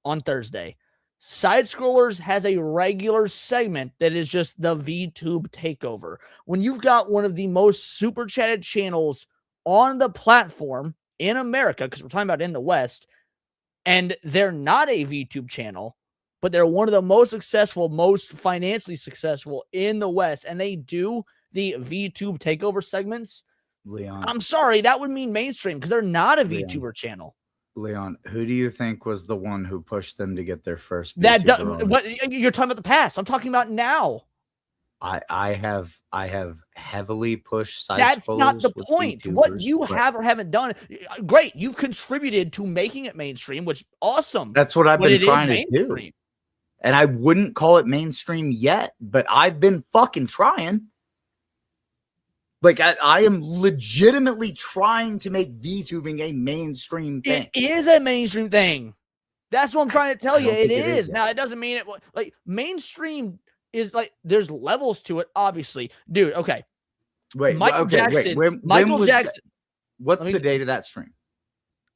on Thursday. Side Scrollers has a regular segment that is just the VTube takeover. When you've got one of the most super chatted channels on the platform in America, because we're talking about in the West, and they're not a VTube channel, but they're one of the most successful, most financially successful in the West, and they do the VTube takeover segments. Leon, I'm sorry, that would mean mainstream because they're not a VTuber channel. Leon, who do you think was the one who pushed them to get their first? What you're talking about the past? I'm talking about now. I have heavily pushed Side That's Scrollers not the point. VTubers, what you have or haven't done, great. You've contributed to making it mainstream, which awesome. That's what I've been trying to do. And I wouldn't call it mainstream yet, but I've been fucking trying. Like I am legitimately trying to make VTubing a mainstream thing. It is a mainstream thing. That's what I'm trying to tell you. It is. yet. Now, it doesn't mean it like mainstream is like there's levels to it, obviously. Dude, okay. Wait, Michael Jackson. When Michael was Jackson. What's the date of that stream?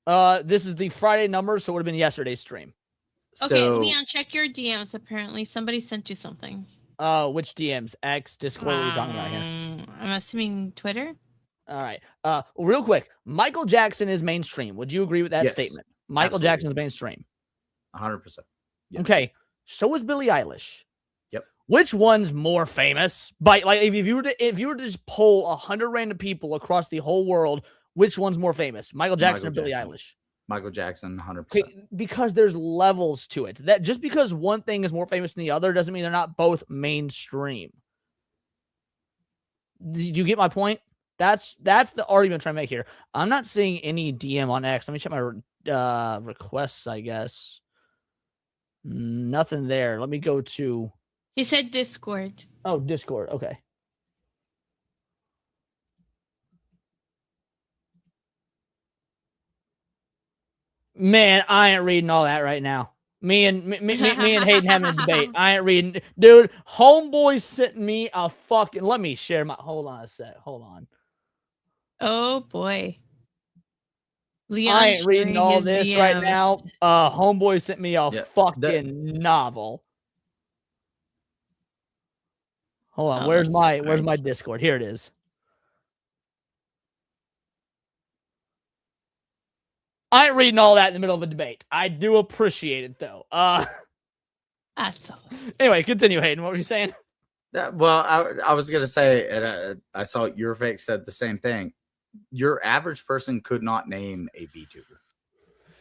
This is the Friday number, so it would have been yesterday's stream. Okay, So, Leon, check your DMs. Apparently, somebody sent you something. Which DMs? X, Discord, what are we talking about here? I'm assuming Twitter. All right. Real quick, Michael Jackson is mainstream. Would you agree with that Yes, statement? Michael absolutely. Jackson is mainstream. 100%. Yes. Okay. So is Billie Eilish. Yep. Which one's more famous? By like, if you were to just poll 100 random people across the whole world, which one's more famous? Michael Jackson or Billie Eilish? Michael Jackson, 100%. Okay, because there's levels to it. That just because one thing is more famous than the other doesn't mean they're not both mainstream. Do you get my point? That's the argument I'm trying to make here. I'm not seeing any DM on X. Let me check my requests, I guess. Nothing there. Let me go to... He said Discord. Oh, Discord. Okay. Man, I ain't reading all that right now. Me and Hayden having a debate. I ain't reading. Dude, homeboy sent me a fucking... Let me share my... Hold on a sec. Hold on. Oh boy. Leon, I ain't reading all his this right DMs. now. Homeboy sent me a fucking novel. Hold on. Oh, where's that's my Discord? Here it is. I ain't reading all that in the middle of a debate. I do appreciate it though. That's all. Anyway, continue, Hayden. What were you saying? Well, I was going to say, and I saw your fake said the same thing. Your average person could not name a VTuber.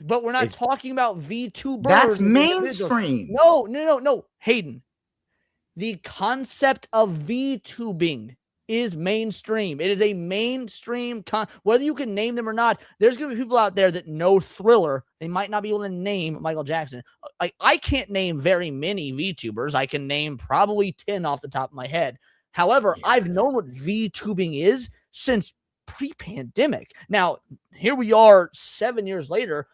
But we're not talking about VTubers. That's mainstream. No. Hayden, the concept of VTubing is mainstream. It is a mainstream whether you can name them or not. There's going to be people out there that know Thriller. They might not be able to name Michael Jackson. I can't name very many VTubers. I can name probably 10 off the top of my head. However, I've known what VTubing is since pre-pandemic. Now, here we are 7 years later.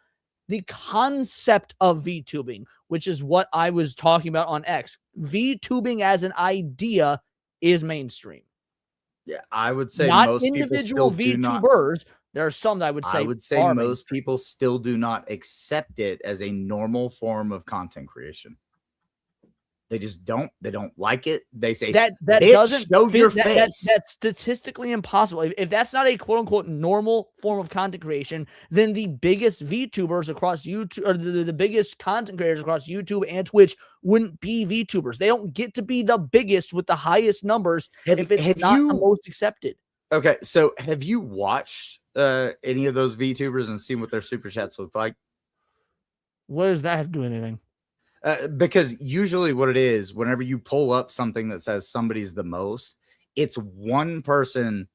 The concept of VTubing, which is what I was talking about on X, VTubing as an idea is mainstream. Yeah, I would say not most individual people still VTubers. There are some that I would say most people still do not accept it as a normal form of content creation. They just don't. They don't like it. They say that doesn't show your face. That's statistically impossible. If that's not a quote unquote normal form of content creation, then the biggest VTubers across YouTube, or the biggest content creators across YouTube and Twitch, wouldn't be VTubers. They don't get to be the biggest with the highest numbers if it's not the most accepted. Okay, so have you watched any of those VTubers and seen what their super chats look like? What does that have to do with anything? Because usually what it is, whenever you pull up something that says somebody's the most, it's one person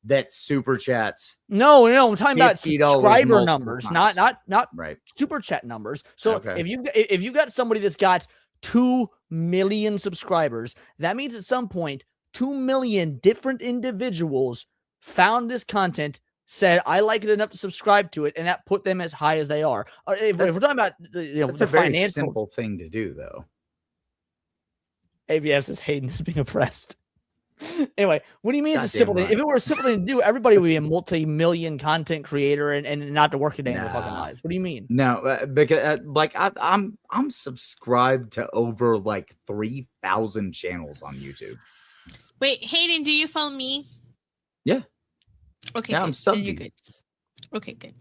that super chats. No, I'm talking about subscriber numbers, times. not right. super chat numbers. So if you got somebody that's got 2 million subscribers, that means at some point 2 million different individuals found this content, said I like it enough to subscribe to it, and that put them as high as they are. If we're talking about that's a very simple thing to do, though. AVF says Hayden is being oppressed. Anyway, what do you mean it's a simple thing? Right. If it were a simple thing to do, everybody would be a multi-million content creator and not to work a day in their fucking lives. What do you mean? No, because like I'm subscribed to over like 3,000 channels on YouTube. Wait, Hayden, do you follow me? Yeah. Okay. Yeah, I'm subbed. Good. Okay, good.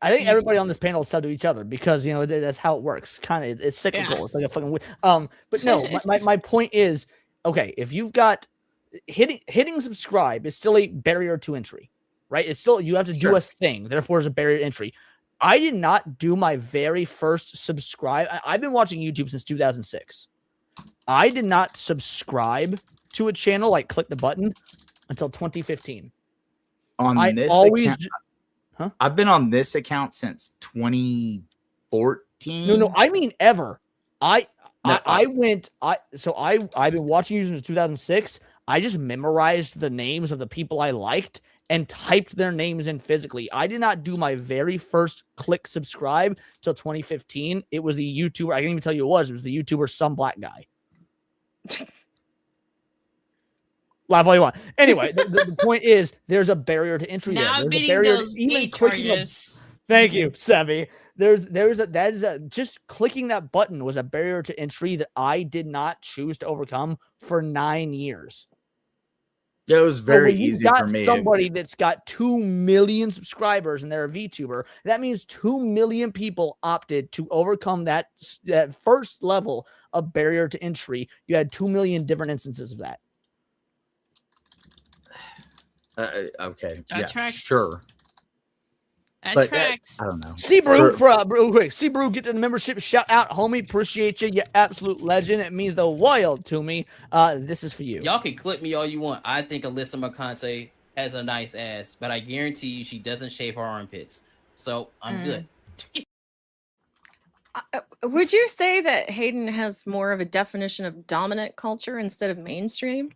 I think everybody on this panel is sub to each other because that's how it works. Kind of, it's cyclical. Yeah. It's like a fucking. But no, my point is, okay, if you've got hitting subscribe is still a barrier to entry, right? It's still, you have to do a thing. Therefore, there's a barrier to entry. I did not do my very first subscribe. I've been watching YouTube since 2006. I did not subscribe to a channel, like click the button, until 2015. I've been on this account since 2014. No, I mean ever. I've been watching you since 2006. I just memorized the names of the people I liked and typed their names in physically. I did not do my very first click subscribe till 2015. It was the YouTuber. I can't even tell you it was the YouTuber Some Black Guy. Laugh all you want. Anyway, the point is there's a barrier to entry. Now there. bidding those gate charges. Thank you, Sevi. Just clicking that button was a barrier to entry that I did not choose to overcome for 9 years. Yeah, it was very easy for me. Somebody that's got 2 million subscribers and they're a VTuber, that means 2 million people opted to overcome that first level of barrier to entry. You had 2 million different instances of that. Okay. That yeah, tracks. sure. That tracks. I don't know. C-Brew, real quick. C-Brew, get to the membership. Shout out, homie. Appreciate you. You absolute legend. It means the world to me. This is for you. Y'all can clip me all you want. I think Alyssa McConaughey has a nice ass, but I guarantee you she doesn't shave her armpits. So I'm good. Would you say that Hayden has more of a definition of dominant culture instead of mainstream?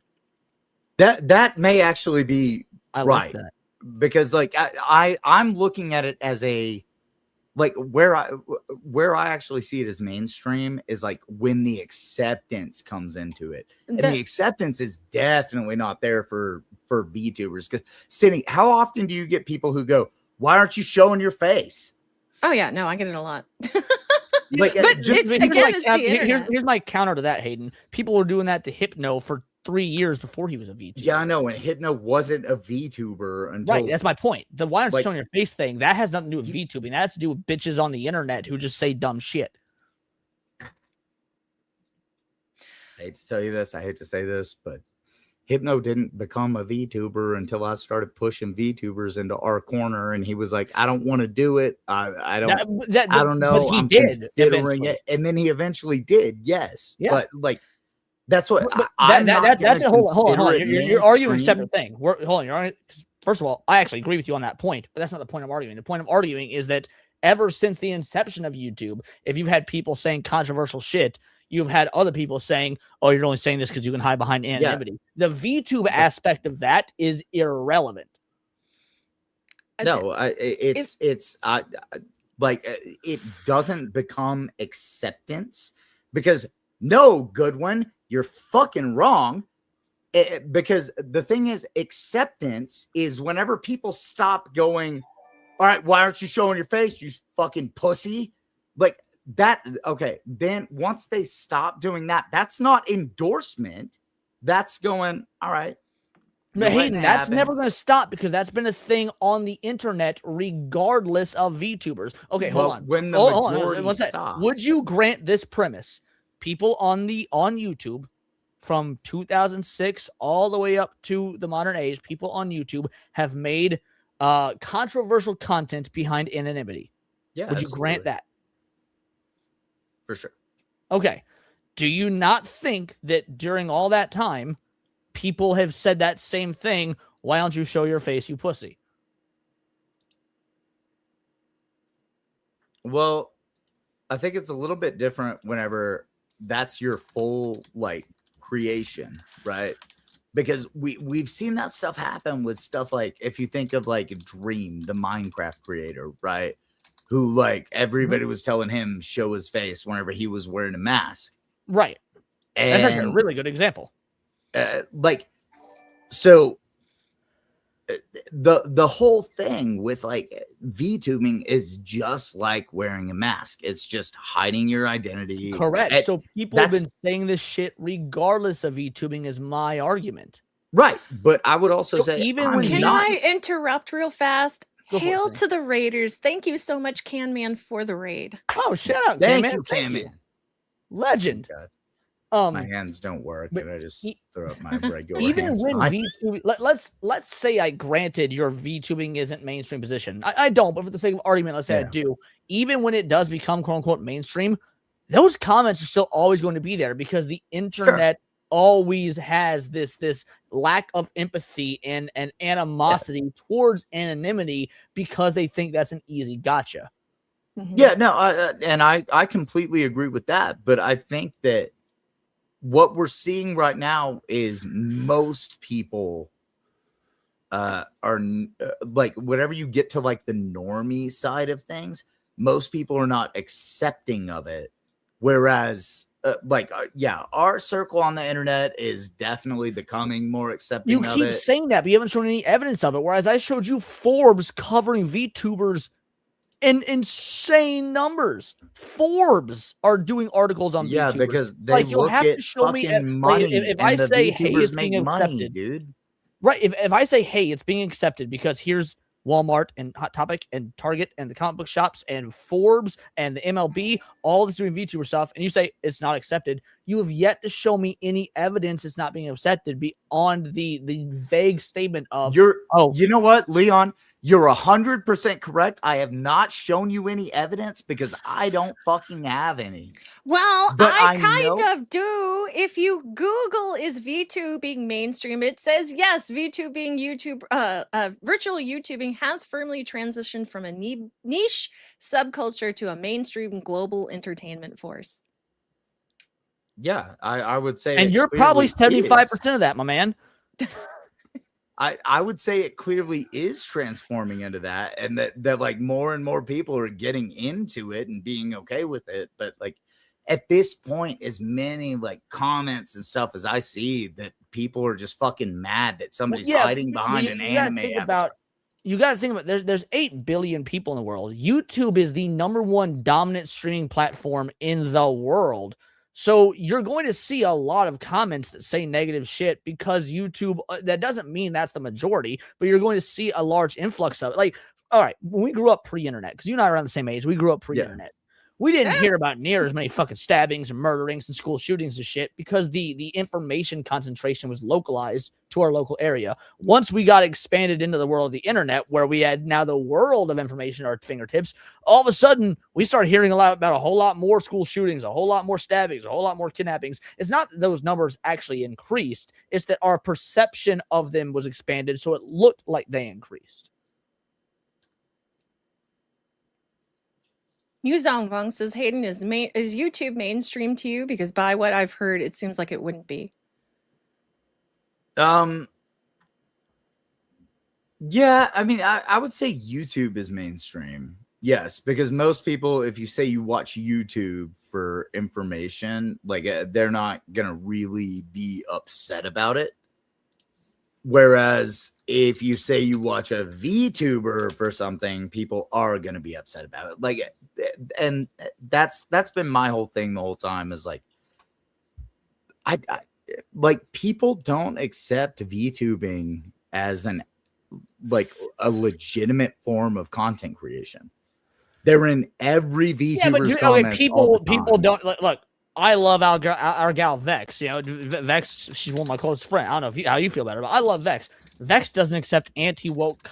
That may actually be I right. like that. Because like I'm looking at it as a like where I actually see it as mainstream is like when the acceptance comes into it. And the acceptance is definitely not there for VTubers. Because Sydney, how often do you get people who go, "Why aren't you showing your face?" Oh yeah, no, I get it a lot. Like, but here's my counter to that, Hayden. People were doing that to Hypno for 3 years before he was a VTuber. Yeah, I know. And Hypno wasn't a VTuber until right. That's my point. The why aren't you showing your face thing that has nothing to do with VTubing. That has to do with bitches on the internet who just say dumb shit. I hate to tell you this. I hate to say this, but Hypno didn't become a VTuber until I started pushing VTubers into our corner, and he was like, "I don't want to do it. I don't know. But he I'm did considering it,and then he eventually did. Yes, yeah. But like. That's what that's a hold on. You're arguing a separate thing. First of all, I actually agree with you on that point, but that's not the point I'm arguing. The point I'm arguing is that ever since the inception of YouTube, if you've had people saying controversial shit, you've had other people saying, "Oh, you're only saying this because you can hide behind anonymity." Yeah. The VTube aspect of that is irrelevant. No, it doesn't become acceptance because no, Goodwin, you're fucking wrong. Because the thing is, acceptance is whenever people stop going, "All right, why aren't you showing your face, you fucking pussy?" Like that. Okay, then once they stop doing that, that's not endorsement. That's going, all right. But Hayden, that's never going to stop because that's been a thing on the internet regardless of VTubers. Okay, hold on. When the majority stops. Would you grant this premise? People on YouTube from 2006 all the way up to the modern age, people on YouTube have made controversial content behind anonymity. Yeah, would you grant that? For sure. Okay. Do you not think that during all that time, people have said that same thing? Why don't you show your face, you pussy? Well, I think it's a little bit different whenever that's your full like creation, right? Because we've seen that stuff happen with stuff like, if you think of like Dream, the Minecraft creator, right? Who like everybody was telling him show his face whenever he was wearing a mask. Right. And that's actually a really good example. So the whole thing with like VTubing is just like wearing a mask. It's just hiding your identity. Correct. So people have been saying this shit regardless of VTubing is my argument. Right. But I would also say, even when can I interrupt real fast? Hail to the Raiders. Thank you so much, Can Man, for the raid. Oh, shout out, Thank you, Can Man. Legend. My hands don't work, and I just throw up my regular even hands. When VTubing, let's say I granted your VTubing isn't mainstream position. I don't, but for the sake of argument, let's say I do. Even when it does become quote unquote mainstream, those comments are still always going to be there because the internet always has this lack of empathy and animosity towards anonymity because they think that's an easy gotcha. Yeah, no, and I completely agree with that, but I think that what we're seeing right now is most people like, whenever you get to like the normie side of things, most people are not accepting of it. Whereas yeah, our circle on the internet is definitely becoming more accepting You of keep it. saying that, but you haven't shown any evidence of it. Whereas I showed you Forbes covering VTubers in insane numbers. Forbes are doing articles on Yeah, VTubers. because they Like, you'll look have at to show me fucking like, money, if I and the say, hey, VTubers it's make being money, accepted, dude. right? If I say, hey, it's being accepted because here's Walmart and Hot Topic and Target and the comic book shops and Forbes and the MLB, all that's doing VTuber stuff, and you say it's not accepted, you have yet to show me any evidence it's not being accepted beyond the vague statement of, you oh, know what, Leon? You're 100% correct. I have not shown you any evidence because I don't fucking have any. Well, But I I kind know- of do. If you Google is VTubing mainstream, it says yes, VTubing YouTube, virtual YouTubing has firmly transitioned from a niche subculture to a mainstream global entertainment force. Yeah, I would say, and it you're probably clearly 75% is. of that, my man. I would say it clearly is transforming into that, and that like more and more people are getting into it and being okay with it. But like at this point, as many like comments and stuff as I see, that people are just fucking mad that somebody's hiding behind an anime avatar. You got to think about there's 8 billion people in the world. YouTube is the #1 dominant streaming platform in the world. So you're going to see a lot of comments that say negative shit because YouTube, that doesn't mean that's the majority, but you're going to see a large influx of it. Like, all right, when we grew up pre-internet, because you and I are around the same age, we grew up pre-internet. We didn't hear about near as many fucking stabbings and murderings and school shootings and shit because the information concentration was localized to our local area. Once we got expanded into the world of the internet, where we had now the world of information at our fingertips, all of a sudden we started hearing about a whole lot more school shootings, a whole lot more stabbings, a whole lot more kidnappings. It's not that those numbers actually increased. It's that our perception of them was expanded, so it looked like they increased. Yu Zhangfeng says, Hayden, is YouTube mainstream to you? Because by what I've heard, it seems like it wouldn't be. Yeah, I mean, I would say YouTube is mainstream. Yes, because most people, if you say you watch YouTube for information, like they're not gonna really be upset about it. Whereas if you say you watch a VTuber for something, people are gonna be upset about it. Like, and that's been my whole thing the whole time, is like, I like, people don't accept VTubing as a legitimate form of content creation. They're in every VTuber's comments. People don't look. I love our gal Vex. You know, Vex. She's one of my close friends. I don't know how you feel about her, but I love Vex. Vex doesn't accept anti-woke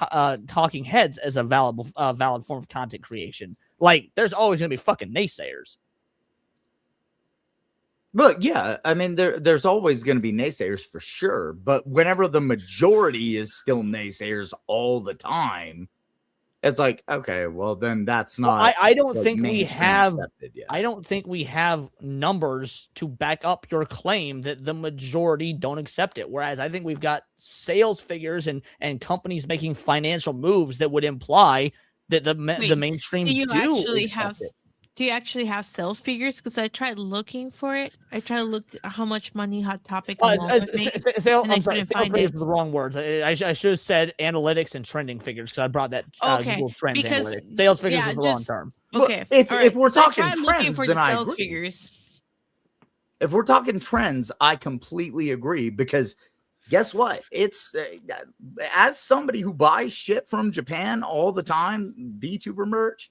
talking heads as a valid form of content creation. Like, there's always gonna be fucking naysayers. But yeah, I mean, there's always going to be naysayers for sure. But whenever the majority is still naysayers all the time, it's like, okay, well, then that's not. Well, I don't think we have. Yet. I don't think we have numbers to back up your claim that the majority don't accept it. Whereas I think we've got sales figures and companies making financial moves that would imply that the mainstream do you actually it. have sales figures? Because I tried looking for it. I tried to look at how much money Hot Topic I'm sorry, couldn't find figures it. are the wrong words. I should have said analytics and trending figures because I brought that Google Trends analytics. Sales figures is the wrong term. Okay, if we're talking I tried looking trends, for then the I sales agree. figures. If we're talking trends, I completely agree, because guess what? It's as somebody who buys shit from Japan all the time, VTuber merch,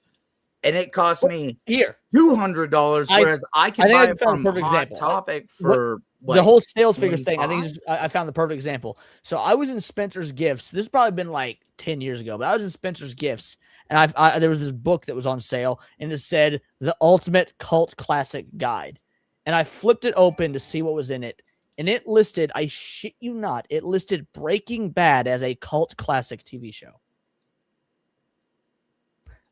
and it costs me here $200, whereas I can buy it from Hot Topic for the whole sales figures thing. I think I found the perfect example. So I was in Spencer's Gifts. This has probably been like 10 years ago, but I was in Spencer's Gifts, and there was this book that was on sale, and it said The Ultimate Cult Classic Guide. And I flipped it open to see what was in it. And it listed, I shit you not, it listed Breaking Bad as a cult classic TV show.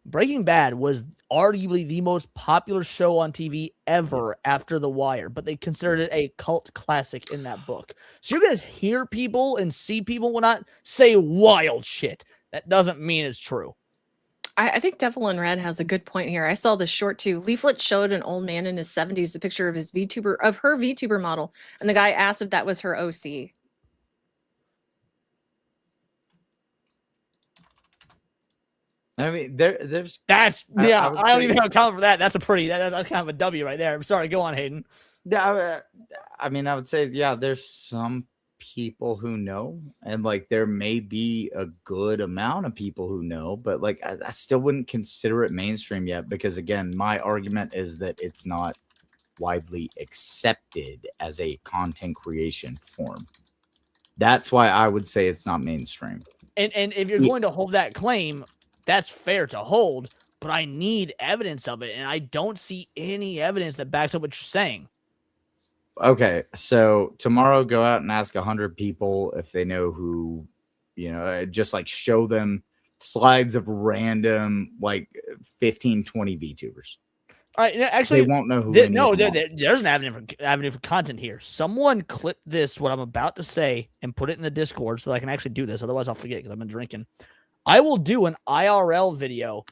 Breaking Bad was arguably the most popular show on TV ever after The Wire, but they considered it a cult classic in that book. So you're going to hear people and see people will not say wild shit. That doesn't mean it's true. I think Devil in Red has a good point here. I saw this short too. Leaflet showed an old man in his 70s a picture of her VTuber model, and the guy asked if that was her OC. I mean, there's That's I I would don't say- even have a comment for that. That's that's kind of a W right there. I'm sorry. Go on, Hayden. Yeah, I mean, I would say, yeah, there's some people who know, and like there may be a good amount of people who know, but like I still wouldn't consider it mainstream yet, because again, my argument is that it's not widely accepted as a content creation form. That's why I would say it's not mainstream. And if you're going to hold that claim, that's fair to hold, but I need evidence of it, and I don't see any evidence that backs up what you're saying. Okay, so tomorrow go out and ask 100 people if they know who, just like show them slides of random like 15, 20 VTubers. All right, actually, They won't know who. Any of them are. there's an avenue for content here. Someone clip this, what I'm about to say, and put it in the Discord so that I can actually do this. Otherwise, I'll forget because I've been drinking. I will do an IRL video,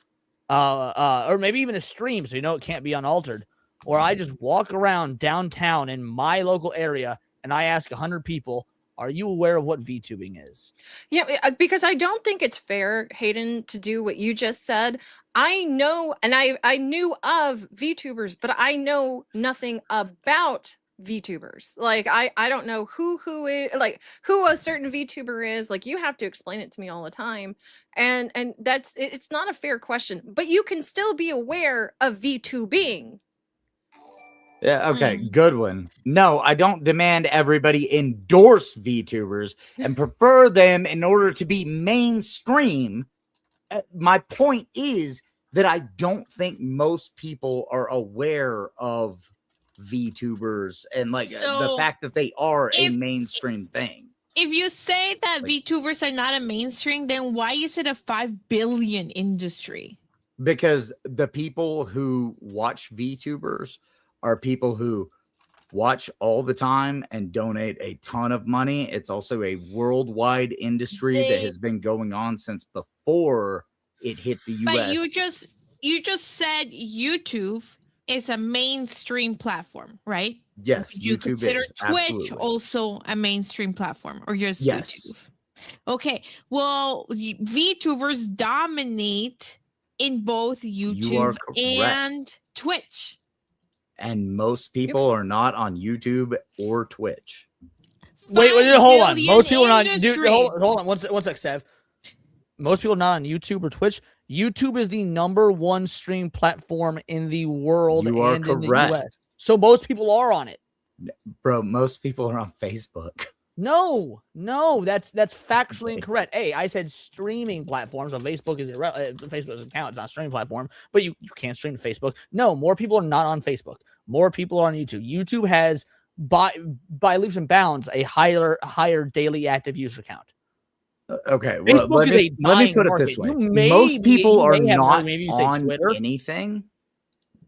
or maybe even a stream, so it can't be unaltered, where I just walk around downtown in my local area and I ask 100 people, "Are you aware of what VTubing is?" Yeah, because I don't think it's fair, Hayden, to do what you just said. I know, and I knew of VTubers, but I know nothing about VTubers. Like I don't know who is, like who a certain VTuber is. Like you have to explain it to me all the time, and it's not a fair question. But you can still be aware of VTubing. Yeah, okay, good one. No, I don't demand everybody endorse VTubers and prefer them in order to be mainstream. My point is that I don't think most people are aware of VTubers and like the So, fact that they are a if- mainstream thing. If you say that VTubers are not a mainstream, then why is it a 5 billion industry? Because the people who watch VTubers are people who watch all the time and donate a ton of money. It's also a worldwide industry that has been going on since before it hit the US. But you just said YouTube is a mainstream platform, right? Yes, Would you YouTube consider is, Twitch absolutely. also a mainstream platform, or just Yes. YouTube? Okay, well, VTubers dominate in both YouTube correct. and Twitch. And most people Oops. are not on YouTube or Twitch. Wait, 5 hold on. billion Most people are not. Dude, industry. hold on. One sec, Sev. Most people are not on YouTube or Twitch. YouTube is the #1 stream platform in the world You are and in the correct. US. So most people are on it. Bro, most people are on Facebook. No, that's factually incorrect. Hey, I said streaming platforms. So Facebook is Facebook doesn't count. It's not a streaming platform, but you can't stream to Facebook. No, more people are not on Facebook. More people are on YouTube. YouTube has by leaps and bounds a higher daily active user count. Okay, well, Facebook let is me a put it dying this way. market. Most people are you may have heard not maybe you say on Twitter. anything.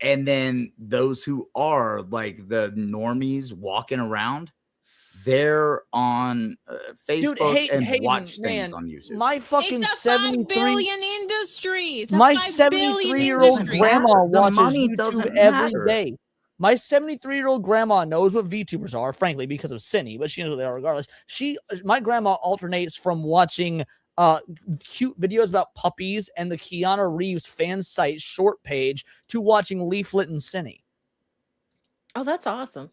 And then those who are like the normies walking around, they're on Facebook and watch things on YouTube. My fucking It's a 5 73 billion industry. It's a my 5 billion 73-year-old industry. grandma The watches money YouTube doesn't every matter. day. My 73-year-old grandma knows what VTubers are, frankly, because of Cinny, but she knows what they are regardless. My grandma alternates from watching cute videos about puppies and the Keanu Reeves fan site short page to watching Leaflet and Cinny. Oh, that's awesome.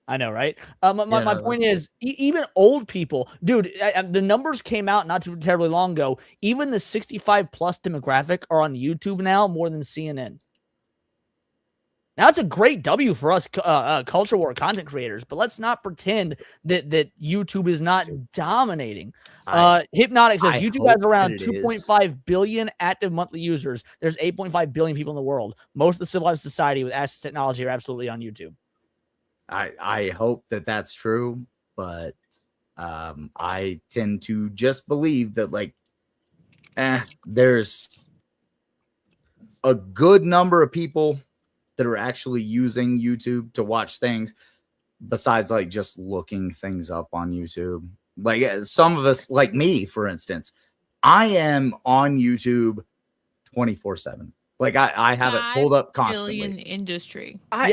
I know, right? My point is, even old people, dude, the numbers came out not too terribly long ago. Even the 65 plus demographic are on YouTube now more than CNN. Now, it's a great W for us culture war content creators, but let's not pretend that YouTube is not dominating. Hypnotic says YouTube has around 2.5 billion active monthly users. There's 8.5 billion people in the world. Most of the civilized society with access to technology are absolutely on YouTube. I hope that that's true, but I tend to just believe that there's a good number of people that are actually using YouTube to watch things besides like just looking things up on YouTube. Like some of us, like me, for instance, I am on YouTube 24/7. Like I have it pulled up constantly. Billion industry. Can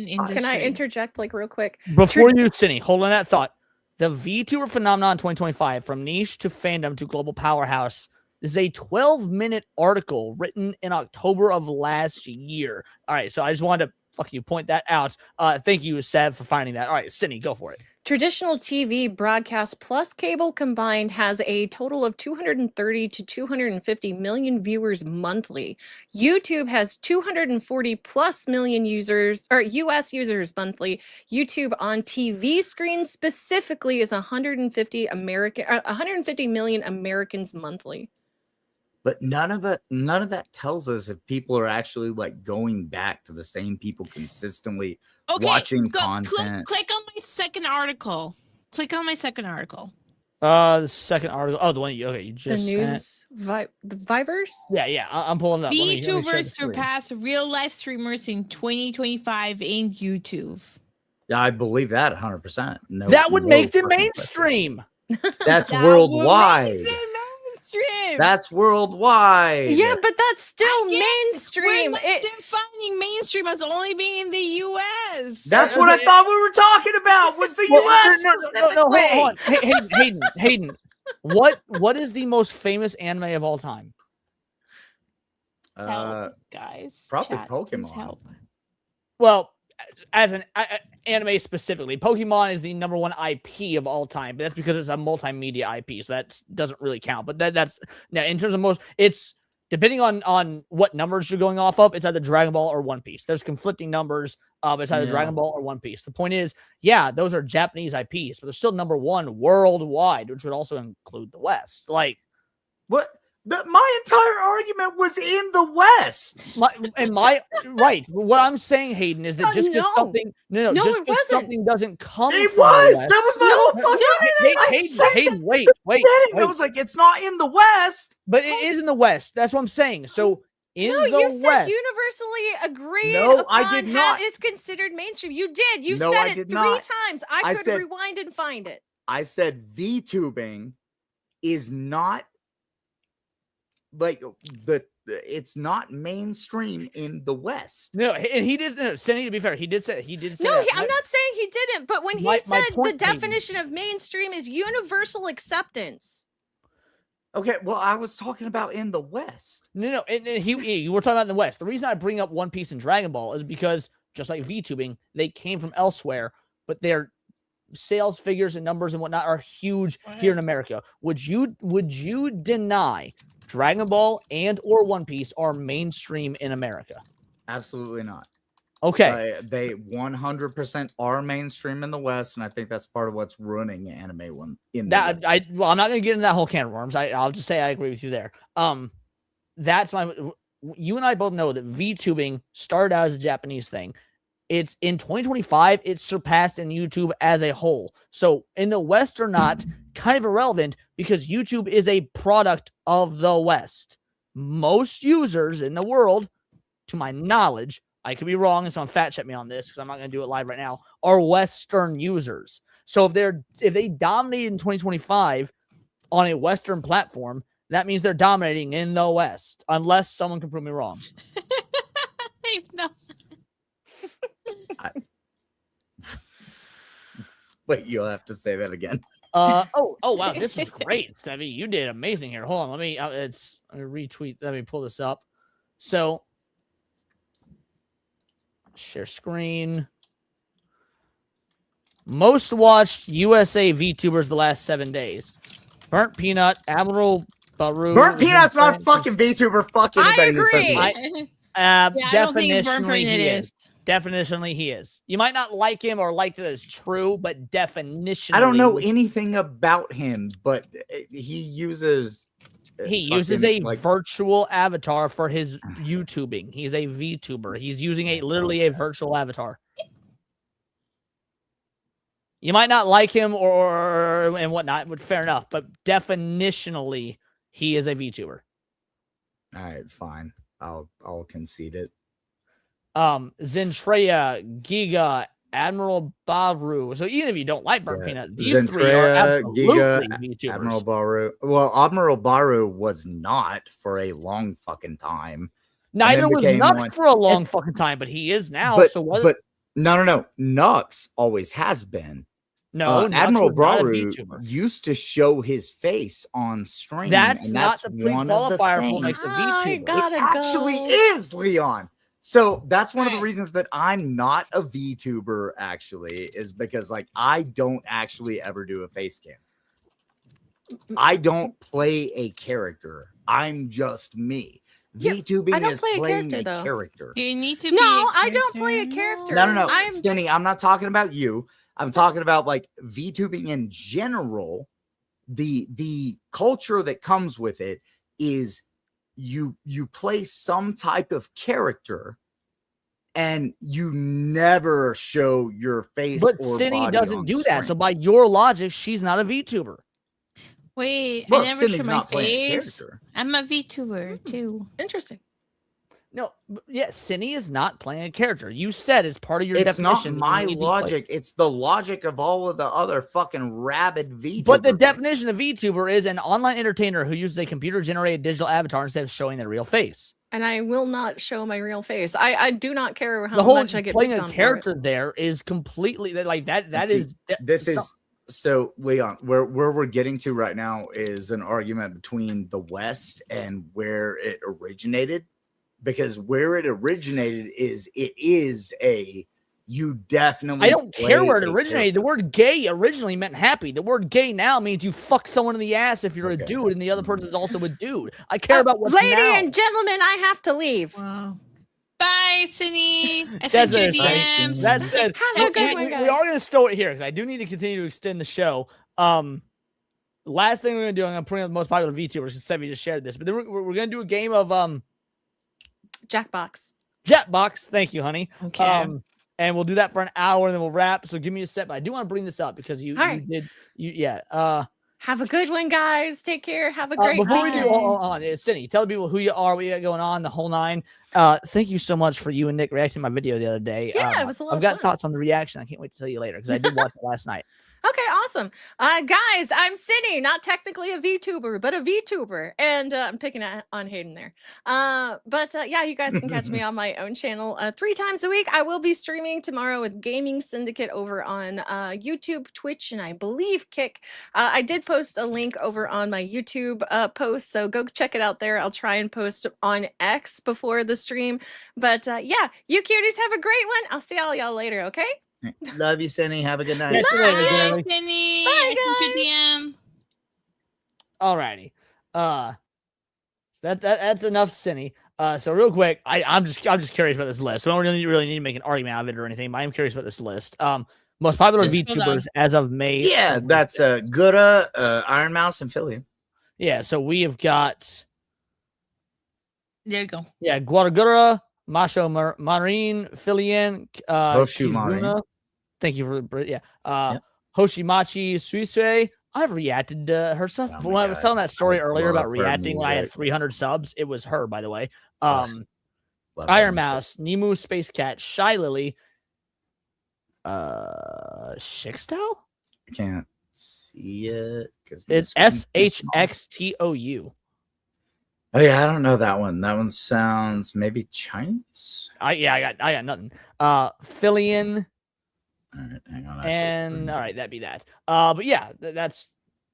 industry. I interject like real quick? Before you, Cindy, hold on that thought. The VTuber phenomenon 2025, from niche to fandom to global powerhouse, is a 12-minute article written in October of last year. All right, so I just wanted to point that out. Thank you, Sev, for finding that. All right, Cindy, go for it. Traditional TV broadcast plus cable combined has a total of 230 to 250 million viewers monthly. YouTube has 240 plus million users, or US users monthly. YouTube on TV screens specifically is 150 million Americans monthly. But none of that tells us if people are actually like going back to the same people consistently watching content. Click on my second article. Click on my second article. The second article. Oh, the one you just the news the Vivers? Yeah, I'm pulling it up. VTubers surpass real life streamers in 2025 in YouTube. Yeah, I believe that 100%. No, that would make them mainstream. That's worldwide. That's worldwide. Yeah, but that's still mainstream. We're not defining mainstream as only being in the U.S. That's what I thought we were talking about. Was the U.S. No, hold on. Hayden. What is the most famous anime of all time? Help, guys. Probably Chat, Pokemon. Help. Well, as an anime specifically, Pokemon is the number one IP of all time, but that's because it's a multimedia IP, so that doesn't really count. But that's now in terms of most, it's depending on what numbers you're going off of. It's either Dragon Ball or One Piece. There's conflicting numbers. It's either Dragon Ball or One Piece. The point is, yeah, those are Japanese IPs, but they're still number one worldwide, which would also include the West. Like what? My entire argument was in the West. Right. What I'm saying, Hayden, is that just because something just because something doesn't come. It was. That was my whole fucking. Hayden, wait. I was like, it's not in the West, but it is in the West. That's what I'm saying. So in the West, you said universally agreed. No, I did not. Is considered mainstream. You did. You said it 3 times. I could rewind and find it. I said VTubing is not. Like it's not mainstream in the West. No, and he did. No, Cindy, to be fair, he did say No, I'm not saying he didn't. But when he said the definition of mainstream is universal acceptance. Okay, well, I was talking about in the West. No, and you were talking about in the West. The reason I bring up One Piece and Dragon Ball is because just like VTubing, they came from elsewhere, but their sales figures and numbers and whatnot are huge here in America. Would you deny Dragon Ball and or One Piece are mainstream in America? Absolutely not. Okay. They 100% are mainstream in the West, and I think that's part of what's ruining anime in that. I'm not going to get into that whole can of worms. I'll just say I agree with you there. That's you and I both know that VTubing started out as a Japanese thing. It's in 2025, it's surpassed in YouTube as a whole. So in the West or not, kind of irrelevant because YouTube is a product of the West. Most users in the world, to my knowledge, I could be wrong and someone fat check me on this because I'm not going to do it live right now, are Western users. So if they dominate in 2025 on a Western platform, that means they're dominating in the West, unless someone can prove me wrong. No. Wait, you'll have to say that again. Oh wow, this is great, Stevie. You did amazing here. Hold on, let me retweet. Let me pull this up. So share screen. Most watched USA VTubers the last 7 days. Burnt Peanut, Admiral Baru. Burnt Peanut's not fucking VTuber. Fuck anybody. I agree. Definitionally he is. Definitionally he is. You might not like him or like that is true, but definitionally. I don't know anything about him, but he uses a virtual avatar for his YouTubing. He's a VTuber. He's using literally a virtual avatar. You might not like him or and whatnot, but fair enough. But definitionally, he is a VTuber. All right, fine. I'll concede it. Zentreya, Giga, Admiral Baru. So even if you don't like Burnt Yeah. Peanut, these three are absolutely VTubers. Admiral Baru. Well, Admiral Baru was not for a long fucking time. Neither was became Nux one- for a long fucking time, but he is now. But so what? but no. Nux always has been. No, Nux Admiral was not a Baru VTuber. used to show his face on stream. That's and not that's the one of the pre-qualifier for things. makes a I VTuber. gotta It actually go. is, Leon. So that's one of the Right. reasons that I'm not a VTuber, actually, is because like I don't actually ever do a face cam. I don't play a character. I'm just me. Yeah, VTubing I don't is play a playing character, a though. character. You need to No, be. I don't play a character. No. I'm Stinny, just- I'm not talking about you. I'm talking about like VTubing in general. The culture that comes with it is you play some type of character and you never show your face. But or Cindy body doesn't on do that. So screen. by your logic, she's not a VTuber. Wait, Well, I never Cindy's show my not playing a face. character. I'm a VTuber too. Interesting. No, yeah, Cindy is not playing a character. You said as part of your It's not definition. my you need to play- logic. It's the logic of all of the other fucking rabid VTubers. But the definition of VTuber is an online entertainer who uses a computer-generated digital avatar instead of showing their real face. And I will not show my real face. I do not care how The whole much I get playing picked a on for it. character there is completely like that. That see, is This is so, Leon, where we're getting to right now is an argument between the West and where it originated. Because where it originated is you definitely. I don't care where it play a originated. The word gay originally meant happy. The word gay now means you fuck someone in the ass if you're Okay. a dude and the other person is also a dude. I care about what's Lady now. and gentlemen, I have to leave. Wow. Bye, Cindy. I That's sent you it. DMs. That said, Have a good one, we guys. are going to stow it here because I do need to continue to extend the show. Last thing we're going to do, I'm going to put in the most popular VTubers because Sevi just shared this, but then we're going to do a game of Jackbox. Jetbox. Thank you, honey. Okay. And we'll do that for an hour and then we'll wrap. So give me a sec, but I do want to bring this up because All right. Have a good one, guys. Take care. Have a great before we do, weekend. hold on, Cindy, tell the people who you are, what you got going on, the whole nine. Thank you so much for you and Nick reacting to my video the other day. Yeah, it was a lot I've of got fun. thoughts on the reaction. I can't wait to tell you later because I did watch it last night. Okay, awesome. Guys, I'm Cindy, not technically a VTuber, but a VTuber. And I'm picking on Hayden there. Yeah, you guys can catch me on my own channel 3 times a week. I will be streaming tomorrow with Gaming Syndicate over on YouTube, Twitch, and I believe Kick. I did post a link over on my YouTube post, so go check it out there. I'll try and post on X before the stream. But yeah, you cuties have a great one. I'll see all y'all later, okay? Love you, Cindy. Have a good night. Catch you later, Bye, Gary. Cindy. Bye, I sent you DM. Alrighty. That's enough, Cindy. So real quick, I'm just curious about this list. We don't really need to make an argument out of it or anything, but I'm curious about this list. Most popular Just hold VTubers as of May. Yeah, that's Gura, Iron Mouse, and Philly. Yeah, so we have got There you go. Guadagura, Masho Marine, Filian, Hoshu Marin. Kizuna. Thank you for Yep. Hoshimachi Suisue. I've reacted to her stuff. Oh my When I was God. telling that story I earlier about love her reacting when I had music. 300 subs, it was her, by the way. Love Iron her. Mouse, Nemu Space Cat, Shy Lily, Shixtao? I can't see it because It's SHXTOU. Oh yeah, I don't know that one. That one sounds maybe Chinese. I got nothing. Filian. All right, hang on. And all right, that'd be that. But yeah, that's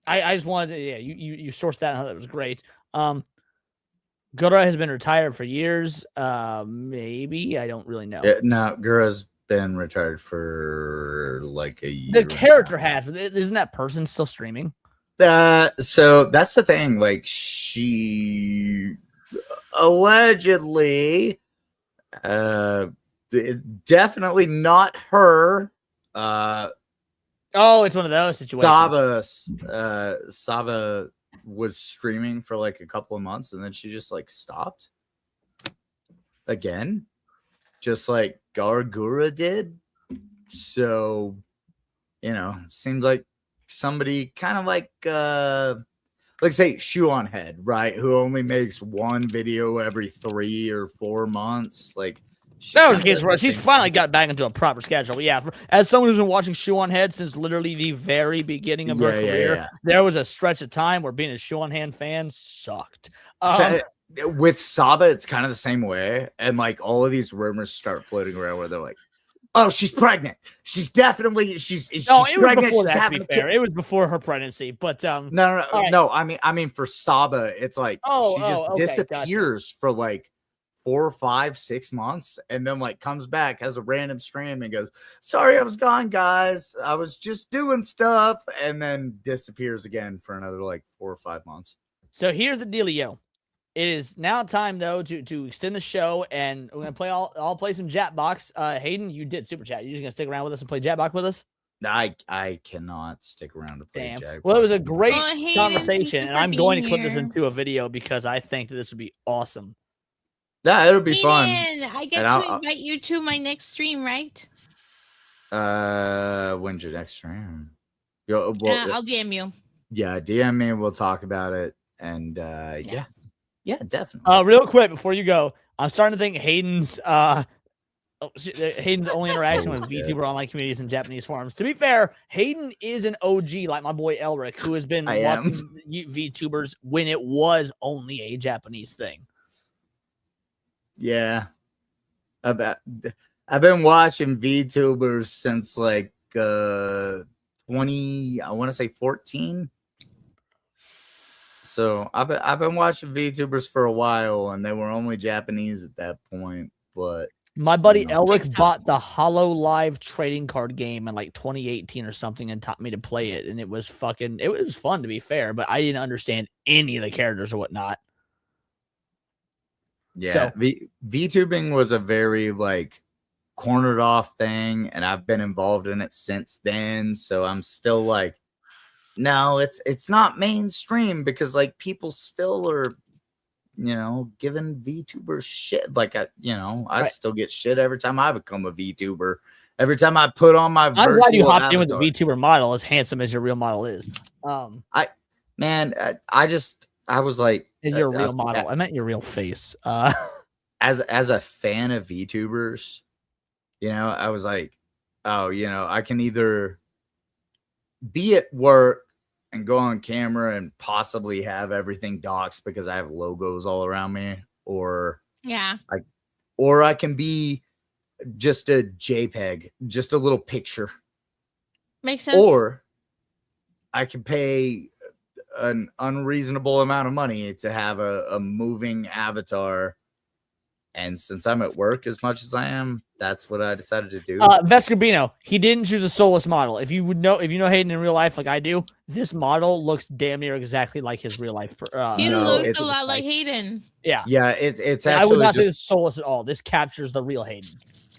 I just wanted to, yeah, you sourced that. That was great. Gura has been retired for years. Maybe I don't really know. Yeah, no, Gura's been retired for like a year. The and a character half. has, but isn't that person still streaming? So that's the thing. Like she allegedly, it's definitely not her. Oh, it's one of those situations. Saba was streaming for like a couple of months and then she just like stopped again, just like Gargura did. So, seems like somebody kind of like like say Shoe on Head, right? Who only makes one video every 3 or 4 months. Like that was the case for us. She's finally got back into a proper schedule. But yeah, as someone who's been watching Shoe on Head since literally the very beginning of her career, there was a stretch of time where being a Shoe on Hand fan sucked. With Saba, it's kind of the same way. And like all of these rumors start floating around where they're like, oh, she's pregnant. She's definitely she's it pregnant. Was before she's that, having to be fair. It was before her pregnancy, but no. I mean for Saba, it's like she just disappears for like 4, 5, 6 months, and then like comes back, has a random stream, and goes, "Sorry, I was gone, guys. I was just doing stuff," and then disappears again for another like 4 or 5 months. So here's the dealio. It is now time though to extend the show, and we're gonna play. I'll play some Jackbox. Hayden, you did super chat. You're just gonna stick around with us and play Jackbox with us? I cannot stick around to play Jackbox. Well, it was a great Hayden, conversation, and I'm going to clip this into a video because I think that this would be awesome. Yeah, it'll be fun. I get to invite you to my next stream, right? When's your next stream? I'll DM you. Yeah, DM me. We'll talk about it. And yeah, definitely. Real quick before you go, I'm starting to think Hayden's only interaction with VTuber online communities and Japanese forums. To be fair, Hayden is an OG like my boy Elric, who has been watching VTubers when it was only a Japanese thing. Yeah, I've been watching VTubers since like 20, I want to say 14. So I've been watching VTubers for a while, and they were only Japanese at that point. But my buddy Elric bought the Hololive trading card game in like 2018 or something and taught me to play it, and it was fun to be fair, but I didn't understand any of the characters or whatnot. Yeah, so, VTubing was a very like cornered off thing, and I've been involved in it since then. So I'm still like, no, it's not mainstream because like people still are, giving VTubers shit. Like I still get shit every time I become a VTuber. Every time I put on my I'm glad you hopped in with the VTuber model, as handsome as your real model is. I was like, your real model. I meant your real face. As a fan of VTubers, I was like, oh, I can either be at work and go on camera and possibly have everything doxed because I have logos all around me, or I can be just a JPEG, just a little picture. Makes sense. Or I can pay an unreasonable amount of money to have a moving avatar. And since I'm at work as much as I am, that's what I decided to do. Vescarbino, he didn't choose a soulless model. If you know Hayden in real life like I do, this model looks damn near exactly like his real life. He looks a lot like Hayden. Yeah. Yeah, it's actually I would not say it's soulless at all. This captures the real Hayden.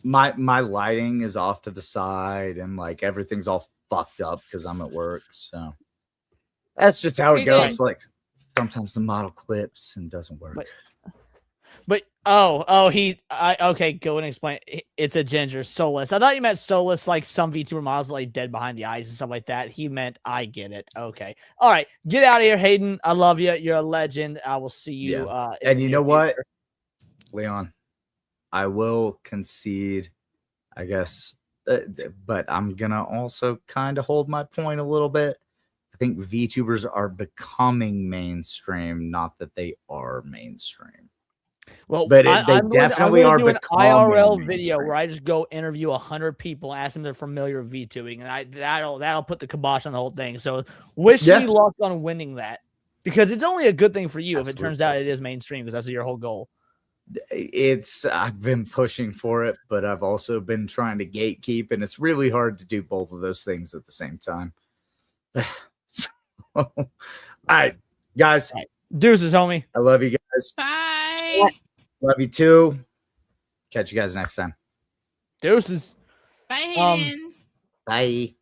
My lighting is off to the side and like everything's all fucked up because I'm at work. So that's just how it goes. Good. Like sometimes the model clips and doesn't work. But okay, go and explain. It's a ginger soulless. I thought you meant soulless, like some VTuber models like dead behind the eyes and stuff like that. He meant I get it. Okay, all right, get out of here, Hayden. I love you. You're a legend. I will see you. Yeah. And you know what, Leon, I will concede, I guess, but I'm gonna also kind of hold my point a little bit. I think VTubers are becoming mainstream, not that they are mainstream. Well, but they definitely are an IRL video where I just go interview 100 people, ask them if they're familiar with VTubing, and that'll put the kibosh on the whole thing. So wish me luck on winning that, because it's only a good thing for you if it turns out it is mainstream, because that's your whole goal. I've been pushing for it, but I've also been trying to gatekeep, and it's really hard to do both of those things at the same time. All right, guys. All right. Deuces, homie. I love you guys. Bye. Love you too. Catch you guys next time. Deuces. Bye, Hayden. Bye.